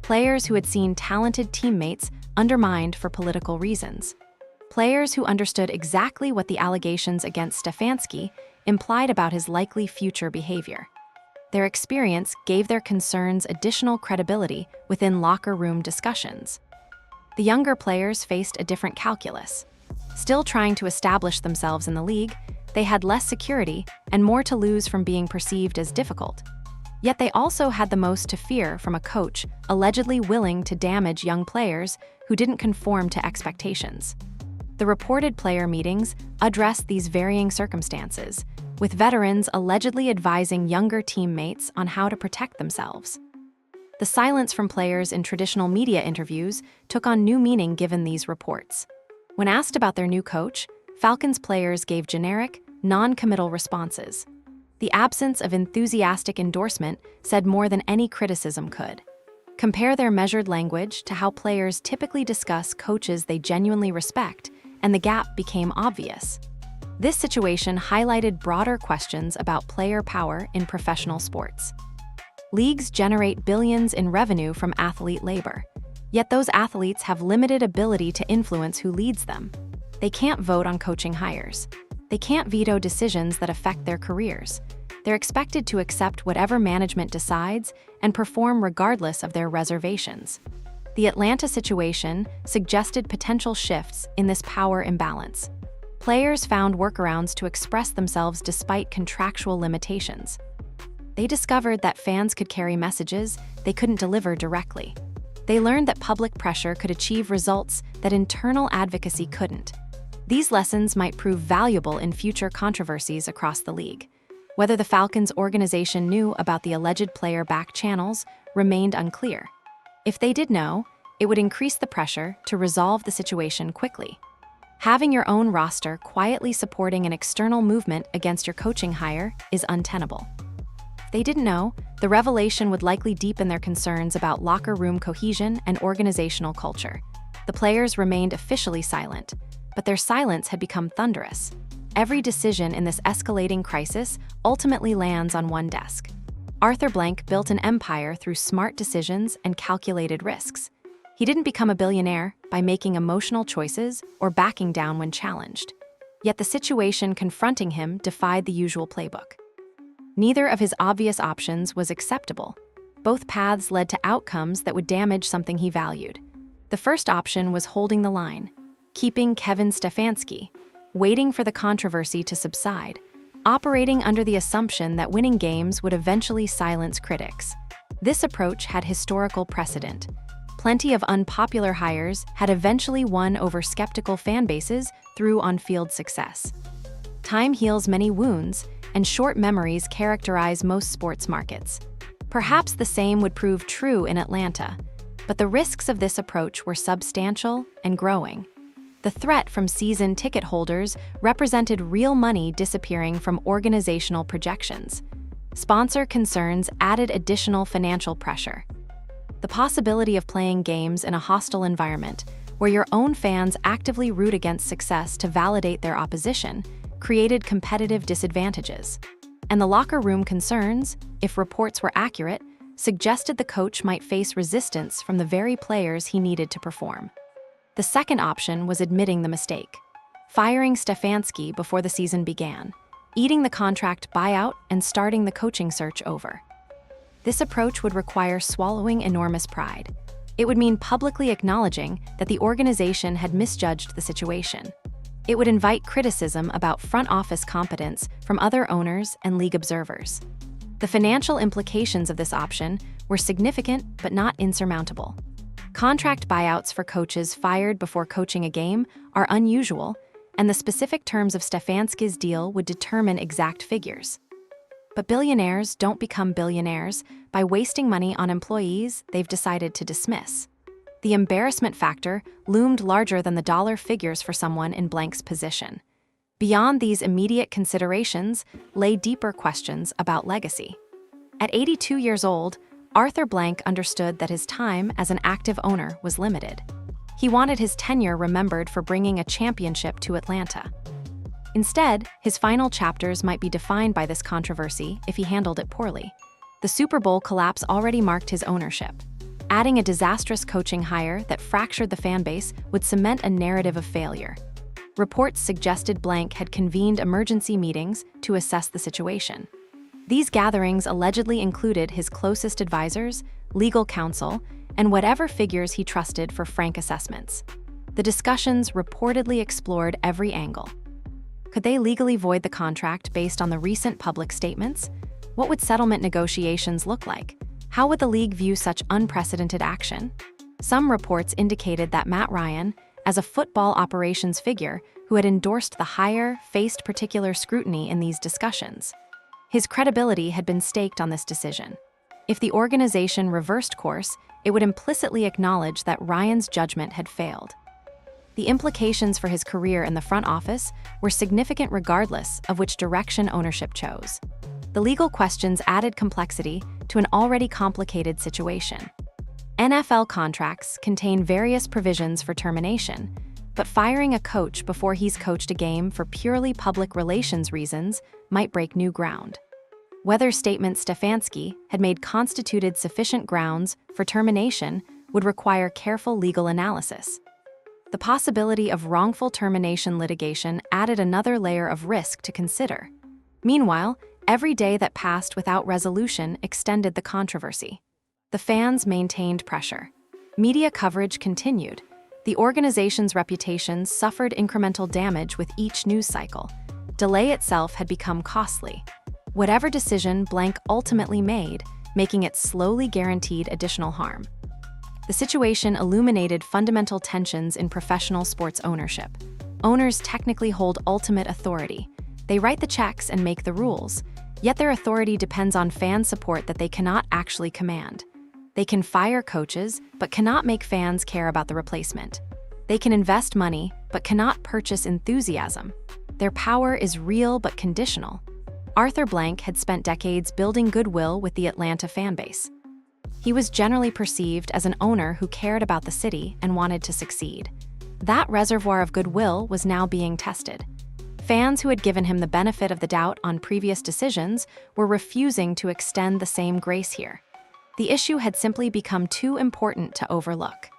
Players who had seen talented teammates undermined for political reasons. Players who understood exactly what the allegations against Stefanski implied about his likely future behavior. Their experience gave their concerns additional credibility within locker room discussions. The younger players faced a different calculus. Still trying to establish themselves in the league, they had less security and more to lose from being perceived as difficult. Yet they also had the most to fear from a coach allegedly willing to damage young players who didn't conform to expectations. The reported player meetings addressed these varying circumstances, with veterans allegedly advising younger teammates on how to protect themselves. The silence from players in traditional media interviews took on new meaning given these reports. When asked about their new coach, Falcons players gave generic, non-committal responses. The absence of enthusiastic endorsement said more than any criticism could. Compare their measured language to how players typically discuss coaches they genuinely respect, and the gap became obvious. This situation highlighted broader questions about player power in professional sports. Leagues generate billions in revenue from athlete labor, yet those athletes have limited ability to influence who leads them. They can't vote on coaching hires. They can't veto decisions that affect their careers. They're expected to accept whatever management decides and perform regardless of their reservations. The Atlanta situation suggested potential shifts in this power imbalance. Players found workarounds to express themselves despite contractual limitations. They discovered that fans could carry messages they couldn't deliver directly. They learned that public pressure could achieve results that internal advocacy couldn't. These lessons might prove valuable in future controversies across the league. Whether the Falcons organization knew about the alleged player back channels remained unclear. If they did know, it would increase the pressure to resolve the situation quickly. Having your own roster quietly supporting an external movement against your coaching hire is untenable. If they didn't know, the revelation would likely deepen their concerns about locker room cohesion and organizational culture. The players remained officially silent, but their silence had become thunderous. Every decision in this escalating crisis ultimately lands on one desk. Arthur Blank built an empire through smart decisions and calculated risks. He didn't become a billionaire by making emotional choices or backing down when challenged. Yet the situation confronting him defied the usual playbook. Neither of his obvious options was acceptable. Both paths led to outcomes that would damage something he valued. The first option was holding the line, keeping Kevin Stefanski, waiting for the controversy to subside, operating under the assumption that winning games would eventually silence critics. This approach had historical precedent. Plenty of unpopular hires had eventually won over skeptical fan bases through on-field success. Time heals many wounds, and short memories characterize most sports markets. Perhaps the same would prove true in Atlanta, but the risks of this approach were substantial and growing. The threat from season ticket holders represented real money disappearing from organizational projections. Sponsor concerns added additional financial pressure. The possibility of playing games in a hostile environment, where your own fans actively root against success to validate their opposition, created competitive disadvantages. And the locker room concerns, if reports were accurate, suggested the coach might face resistance from the very players he needed to perform. The second option was admitting the mistake, firing Stefanski before the season began, eating the contract buyout and starting the coaching search over. This approach would require swallowing enormous pride. It would mean publicly acknowledging that the organization had misjudged the situation. It would invite criticism about front office competence from other owners and league observers. The financial implications of this option were significant but not insurmountable. Contract buyouts for coaches fired before coaching a game are unusual, and the specific terms of Stefanski's deal would determine exact figures. But billionaires don't become billionaires by wasting money on employees they've decided to dismiss. The embarrassment factor loomed larger than the dollar figures for someone in Blank's position. Beyond these immediate considerations lay deeper questions about legacy. At 82 years old, Arthur Blank understood that his time as an active owner was limited. He wanted his tenure remembered for bringing a championship to Atlanta. Instead, his final chapters might be defined by this controversy if he handled it poorly. The Super Bowl collapse already marked his ownership. Adding a disastrous coaching hire that fractured the fan base would cement a narrative of failure. Reports suggested Blank had convened emergency meetings to assess the situation. These gatherings allegedly included his closest advisors, legal counsel, and whatever figures he trusted for frank assessments. The discussions reportedly explored every angle. Could they legally void the contract based on the recent public statements? What would settlement negotiations look like? How would the league view such unprecedented action? Some reports indicated that Matt Ryan, as a football operations figure who had endorsed the hire, faced particular scrutiny in these discussions. His credibility had been staked on this decision. If the organization reversed course, it would implicitly acknowledge that Ryan's judgment had failed. The implications for his career in the front office were significant regardless of which direction ownership chose. The legal questions added complexity to an already complicated situation. NFL contracts contain various provisions for termination, but firing a coach before he's coached a game for purely public relations reasons might break new ground. Whether statements Stefanski had made constituted sufficient grounds for termination would require careful legal analysis. The possibility of wrongful termination litigation added another layer of risk to consider. Meanwhile, every day that passed without resolution extended the controversy. The fans maintained pressure. Media coverage continued, The organization's reputation suffered incremental damage with each news cycle. Delay itself had become costly. Whatever decision blank ultimately made, making it slowly guaranteed additional harm. The situation illuminated fundamental tensions in professional sports ownership. Owners technically hold ultimate authority. They write the checks and make the rules, yet their authority depends on fan support that they cannot actually command. They can fire coaches, but cannot make fans care about the replacement. They can invest money, but cannot purchase enthusiasm. Their power is real but conditional. Arthur Blank had spent decades building goodwill with the Atlanta fanbase. He was generally perceived as an owner who cared about the city and wanted to succeed. That reservoir of goodwill was now being tested. Fans who had given him the benefit of the doubt on previous decisions were refusing to extend the same grace here. The issue had simply become too important to overlook.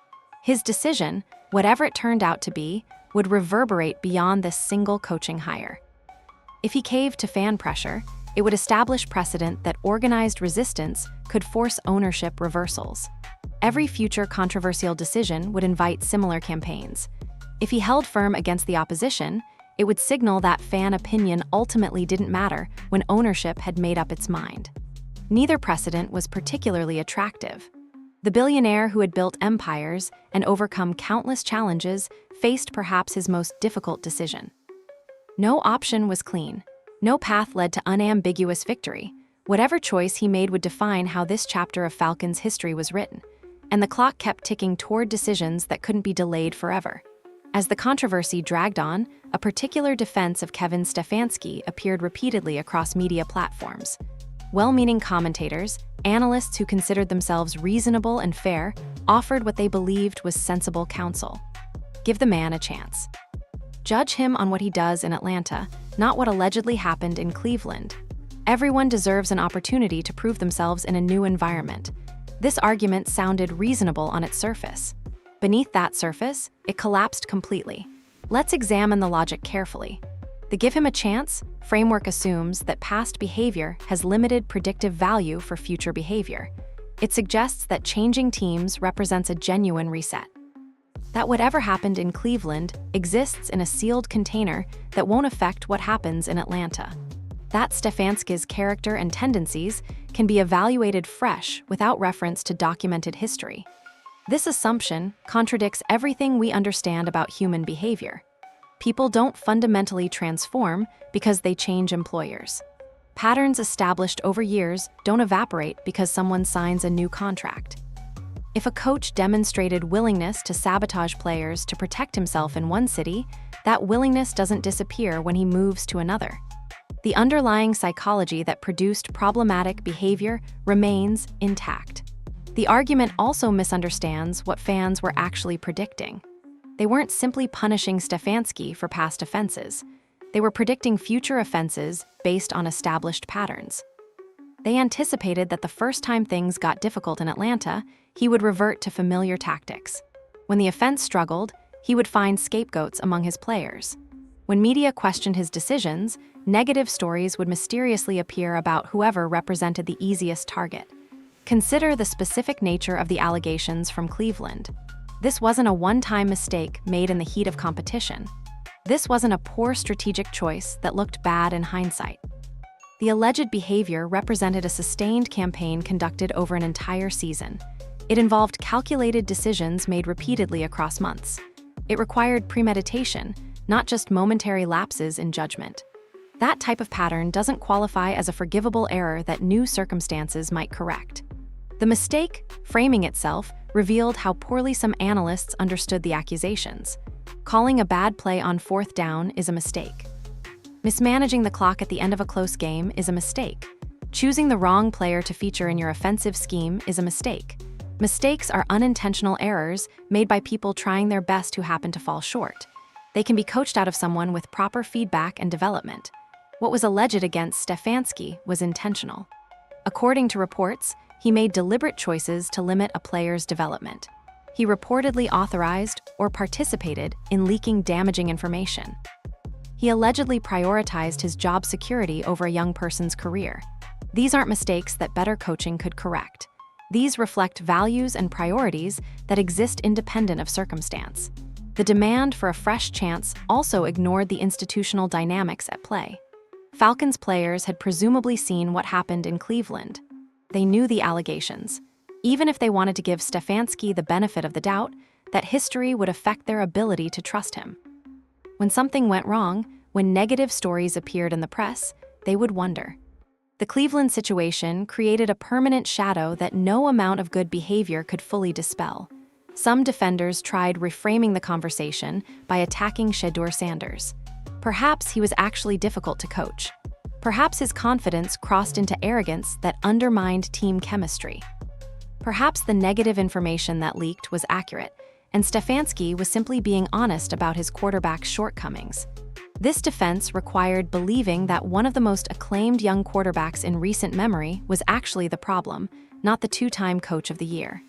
His decision, whatever it turned out to be, would reverberate beyond this single coaching hire. If he caved to fan pressure, it would establish precedent that organized resistance could force ownership reversals. Every future controversial decision would invite similar campaigns. If he held firm against the opposition, it would signal that fan opinion ultimately didn't matter when ownership had made up its mind. Neither precedent was particularly attractive. The billionaire who had built empires and overcome countless challenges faced perhaps his most difficult decision. No option was clean. No path led to unambiguous victory. Whatever choice he made would define how this chapter of Falcons' history was written, and the clock kept ticking toward decisions that couldn't be delayed forever. As the controversy dragged on, a particular defense of Kevin Stefanski appeared repeatedly across media platforms. Well-meaning commentators, analysts who considered themselves reasonable and fair, offered what they believed was sensible counsel. Give the man a chance. Judge him on what he does in Atlanta, not what allegedly happened in Cleveland. Everyone deserves an opportunity to prove themselves in a new environment. This argument sounded reasonable on its surface. Beneath that surface, it collapsed completely. Let's examine the logic carefully. The give him a chance framework assumes that past behavior has limited predictive value for future behavior. It suggests that changing teams represents a genuine reset. That whatever happened in Cleveland exists in a sealed container that won't affect what happens in Atlanta. That Stefanski's character and tendencies can be evaluated fresh without reference to documented history. This assumption contradicts everything we understand about human behavior. People don't fundamentally transform because they change employers. Patterns established over years don't evaporate because someone signs a new contract. If a coach demonstrated willingness to sabotage players to protect himself in one city, that willingness doesn't disappear when he moves to another. The underlying psychology that produced problematic behavior remains intact. The argument also misunderstands what fans were actually predicting. They weren't simply punishing Stefanski for past offenses. They were predicting future offenses based on established patterns. They anticipated that the first time things got difficult in Atlanta, he would revert to familiar tactics. When the offense struggled, he would find scapegoats among his players. When media questioned his decisions, negative stories would mysteriously appear about whoever represented the easiest target. Consider the specific nature of the allegations from Cleveland. This wasn't a one-time mistake made in the heat of competition. This wasn't a poor strategic choice that looked bad in hindsight. The alleged behavior represented a sustained campaign conducted over an entire season. It involved calculated decisions made repeatedly across months. It required premeditation, not just momentary lapses in judgment. That type of pattern doesn't qualify as a forgivable error that new circumstances might correct. The mistake, framing itself, revealed how poorly some analysts understood the accusations. Calling a bad play on fourth down is a mistake. Mismanaging the clock at the end of a close game is a mistake. Choosing the wrong player to feature in your offensive scheme is a mistake. Mistakes are unintentional errors made by people trying their best who happen to fall short. They can be coached out of someone with proper feedback and development. What was alleged against Stefanski was intentional. According to reports, he made deliberate choices to limit a player's development. He reportedly authorized or participated in leaking damaging information. He allegedly prioritized his job security over a young person's career. These aren't mistakes that better coaching could correct. These reflect values and priorities that exist independent of circumstance. The demand for a fresh chance also ignored the institutional dynamics at play. Falcons players had presumably seen what happened in Cleveland. They knew the allegations. Even if they wanted to give Stefanski the benefit of the doubt, that history would affect their ability to trust him. When something went wrong, when negative stories appeared in the press, they would wonder. The Cleveland situation created a permanent shadow that no amount of good behavior could fully dispel. Some defenders tried reframing the conversation by attacking Shedeur Sanders. Perhaps he was actually difficult to coach. Perhaps his confidence crossed into arrogance that undermined team chemistry. Perhaps the negative information that leaked was accurate, and Stefanski was simply being honest about his quarterback's shortcomings. This defense required believing that one of the most acclaimed young quarterbacks in recent memory was actually the problem, not the two-time coach of the year.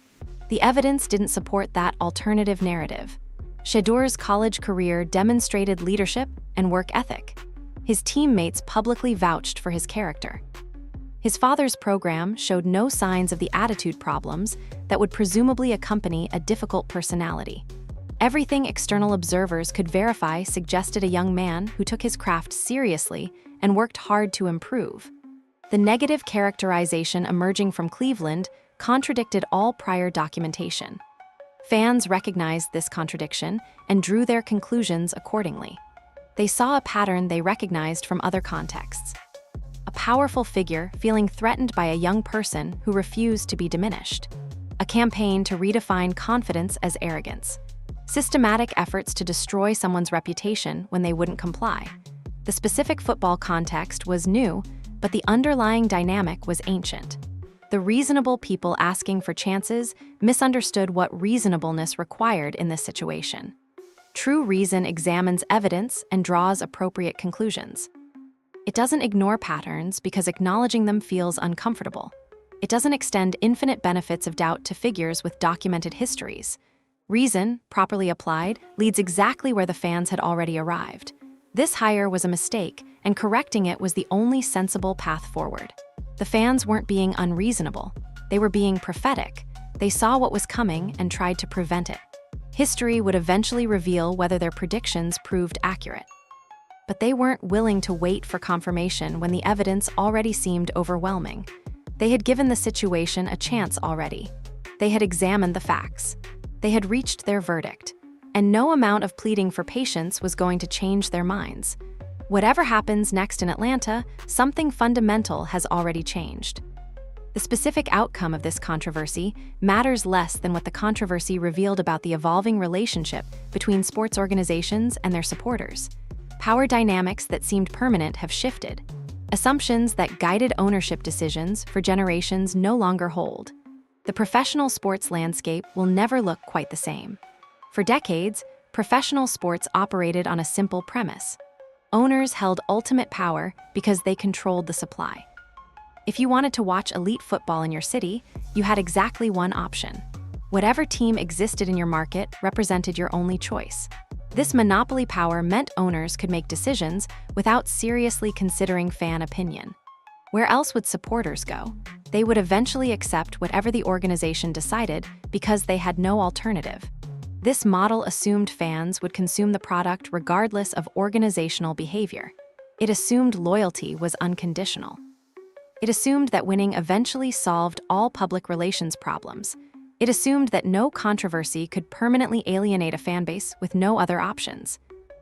The evidence didn't support that alternative narrative. Shedeur's college career demonstrated leadership and work ethic. His teammates publicly vouched for his character. His father's program showed no signs of the attitude problems that would presumably accompany a difficult personality. Everything external observers could verify suggested a young man who took his craft seriously and worked hard to improve. The negative characterization emerging from Cleveland contradicted all prior documentation. Fans recognized this contradiction and drew their conclusions accordingly. They saw a pattern they recognized from other contexts. A powerful figure feeling threatened by a young person who refused to be diminished. A campaign to redefine confidence as arrogance. Systematic efforts to destroy someone's reputation when they wouldn't comply. The specific football context was new, but the underlying dynamic was ancient. The reasonable people asking for chances misunderstood what reasonableness required in this situation. True reason examines evidence and draws appropriate conclusions. It doesn't ignore patterns because acknowledging them feels uncomfortable. It doesn't extend infinite benefits of doubt to figures with documented histories. Reason, properly applied, leads exactly where the fans had already arrived. This hire was a mistake, and correcting it was the only sensible path forward. The fans weren't being unreasonable. They were being prophetic. They saw what was coming and tried to prevent it. History would eventually reveal whether their predictions proved accurate. But they weren't willing to wait for confirmation when the evidence already seemed overwhelming. They had given the situation a chance already. They had examined the facts. They had reached their verdict. And no amount of pleading for patience was going to change their minds. Whatever happens next in Atlanta, something fundamental has already changed. The specific outcome of this controversy matters less than what the controversy revealed about the evolving relationship between sports organizations and their supporters. Power dynamics that seemed permanent have shifted. Assumptions that guided ownership decisions for generations no longer hold. The professional sports landscape will never look quite the same. For decades, professional sports operated on a simple premise. Owners held ultimate power because they controlled the supply. If you wanted to watch elite football in your city, you had exactly one option. Whatever team existed in your market represented your only choice. This monopoly power meant owners could make decisions without seriously considering fan opinion. Where else would supporters go? They would eventually accept whatever the organization decided because they had no alternative. This model assumed fans would consume the product regardless of organizational behavior. It assumed loyalty was unconditional. It assumed that winning eventually solved all public relations problems. It assumed that no controversy could permanently alienate a fanbase with no other options.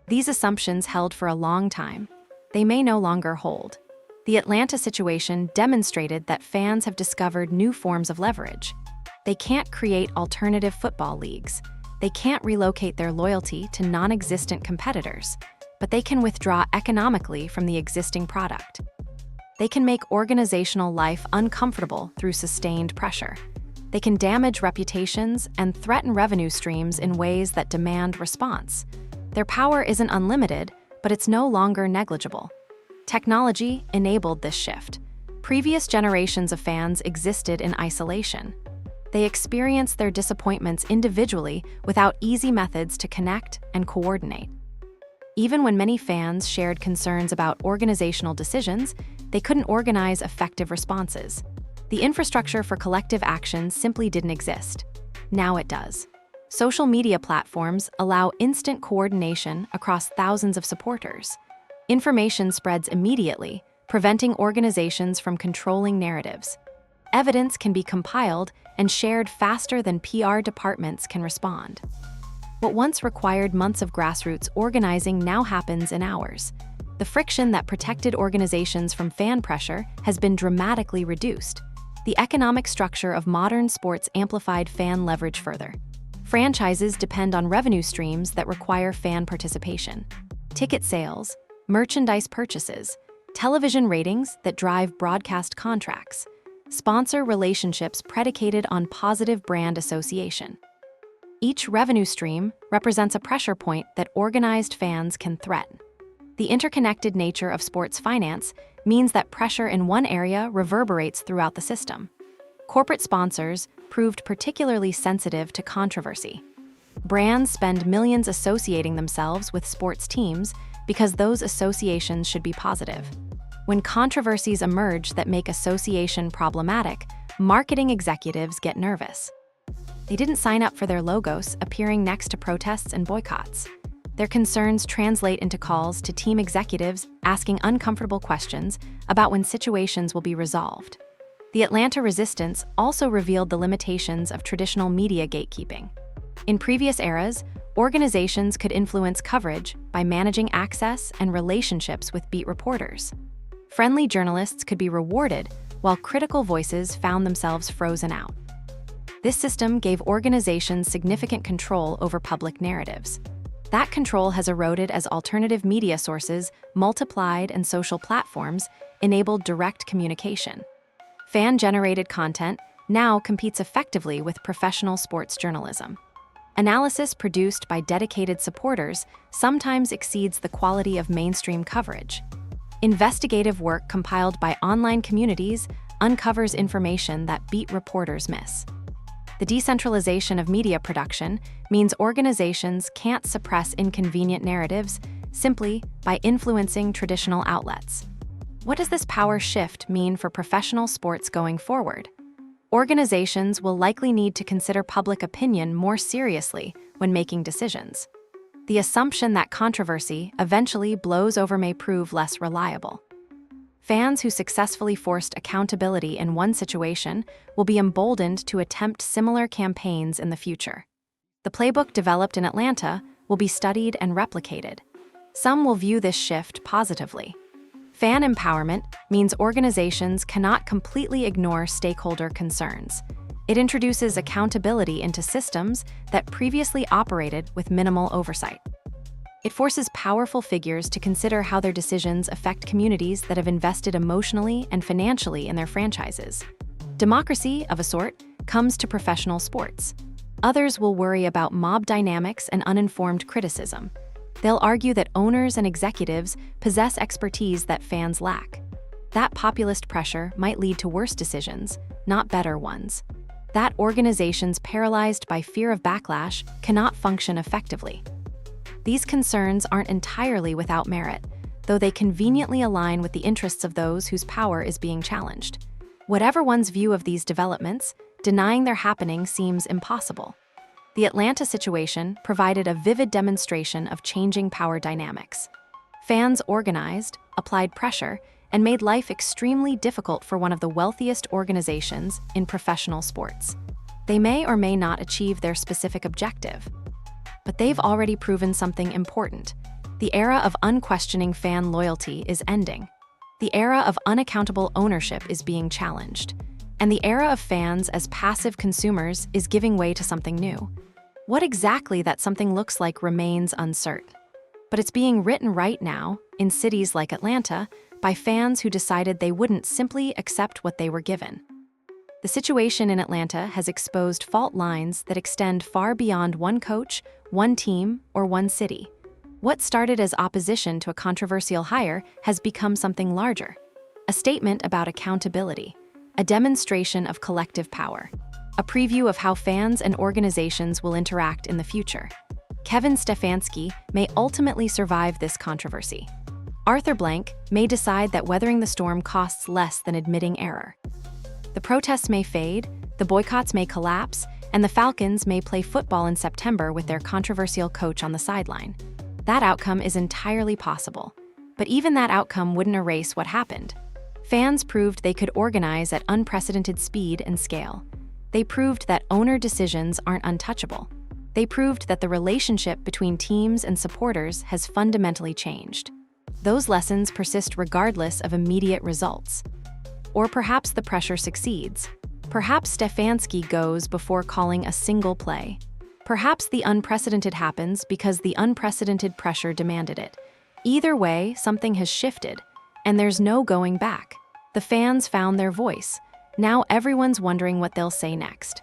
These assumptions held for a long time. They may no longer hold. The Atlanta situation demonstrated that fans have discovered new forms of leverage. They can't create alternative football leagues. They can't relocate their loyalty to non-existent competitors, but they can withdraw economically from the existing product. They can make organizational life uncomfortable through sustained pressure. They can damage reputations and threaten revenue streams in ways that demand response. Their power isn't unlimited, but it's no longer negligible. Technology enabled this shift. Previous generations of fans existed in isolation. They experienced their disappointments individually without easy methods to connect and coordinate. Even when many fans shared concerns about organizational decisions, they couldn't organize effective responses. The infrastructure for collective action simply didn't exist. Now it does. Social media platforms allow instant coordination across thousands of supporters. Information spreads immediately, preventing organizations from controlling narratives. Evidence can be compiled and shared faster than PR departments can respond. What once required months of grassroots organizing now happens in hours. The friction that protected organizations from fan pressure has been dramatically reduced. The economic structure of modern sports amplified fan leverage further. Franchises depend on revenue streams that require fan participation. Ticket sales, merchandise purchases, television ratings that drive broadcast contracts, sponsor relationships predicated on positive brand association. Each revenue stream represents a pressure point that organized fans can threaten. The interconnected nature of sports finance means that pressure in one area reverberates throughout the system. Corporate sponsors proved particularly sensitive to controversy. Brands spend millions associating themselves with sports teams because those associations should be positive. When controversies emerge that make association problematic, marketing executives get nervous. They didn't sign up for their logos appearing next to protests and boycotts. Their concerns translate into calls to team executives asking uncomfortable questions about when situations will be resolved. The Atlanta resistance also revealed the limitations of traditional media gatekeeping. In previous eras, organizations could influence coverage by managing access and relationships with beat reporters. Friendly journalists could be rewarded, while critical voices found themselves frozen out. This system gave organizations significant control over public narratives. That control has eroded as alternative media sources multiplied and social platforms enabled direct communication. Fan-generated content now competes effectively with professional sports journalism. Analysis produced by dedicated supporters sometimes exceeds the quality of mainstream coverage. Investigative work compiled by online communities uncovers information that beat reporters miss. The decentralization of media production means organizations can't suppress inconvenient narratives simply by influencing traditional outlets. What does this power shift mean for professional sports going forward? Organizations will likely need to consider public opinion more seriously when making decisions. The assumption that controversy eventually blows over may prove less reliable. Fans who successfully forced accountability in one situation will be emboldened to attempt similar campaigns in the future. The playbook developed in Atlanta will be studied and replicated. Some will view this shift positively. Fan empowerment means organizations cannot completely ignore stakeholder concerns. It introduces accountability into systems that previously operated with minimal oversight. It forces powerful figures to consider how their decisions affect communities that have invested emotionally and financially in their franchises. Democracy, of a sort, comes to professional sports. Others will worry about mob dynamics and uninformed criticism. They'll argue that owners and executives possess expertise that fans lack. That populist pressure might lead to worse decisions, not better ones. That organizations paralyzed by fear of backlash cannot function effectively. These concerns aren't entirely without merit, though they conveniently align with the interests of those whose power is being challenged. Whatever one's view of these developments, denying their happening seems impossible. The Atlanta situation provided a vivid demonstration of changing power dynamics. Fans organized, applied pressure, and made life extremely difficult for one of the wealthiest organizations in professional sports. They may or may not achieve their specific objective, but they've already proven something important. The era of unquestioning fan loyalty is ending. The era of unaccountable ownership is being challenged. And the era of fans as passive consumers is giving way to something new. What exactly that something looks like remains uncertain. But it's being written right now, in cities like Atlanta, by fans who decided they wouldn't simply accept what they were given. The situation in Atlanta has exposed fault lines that extend far beyond one coach, one team, or one city. What started as opposition to a controversial hire has become something larger. A statement about accountability, a demonstration of collective power, a preview of how fans and organizations will interact in the future. Kevin Stefanski may ultimately survive this controversy. Arthur Blank may decide that weathering the storm costs less than admitting error. The protests may fade, the boycotts may collapse, and the Falcons may play football in September with their controversial coach on the sideline. That outcome is entirely possible. But even that outcome wouldn't erase what happened. Fans proved they could organize at unprecedented speed and scale. They proved that owner decisions aren't untouchable. They proved that the relationship between teams and supporters has fundamentally changed. Those lessons persist regardless of immediate results. Or perhaps the pressure succeeds. Perhaps Stefanski goes before calling a single play. Perhaps the unprecedented happens because the unprecedented pressure demanded it. Either way, something has shifted, and there's no going back. The fans found their voice. Now everyone's wondering what they'll say next.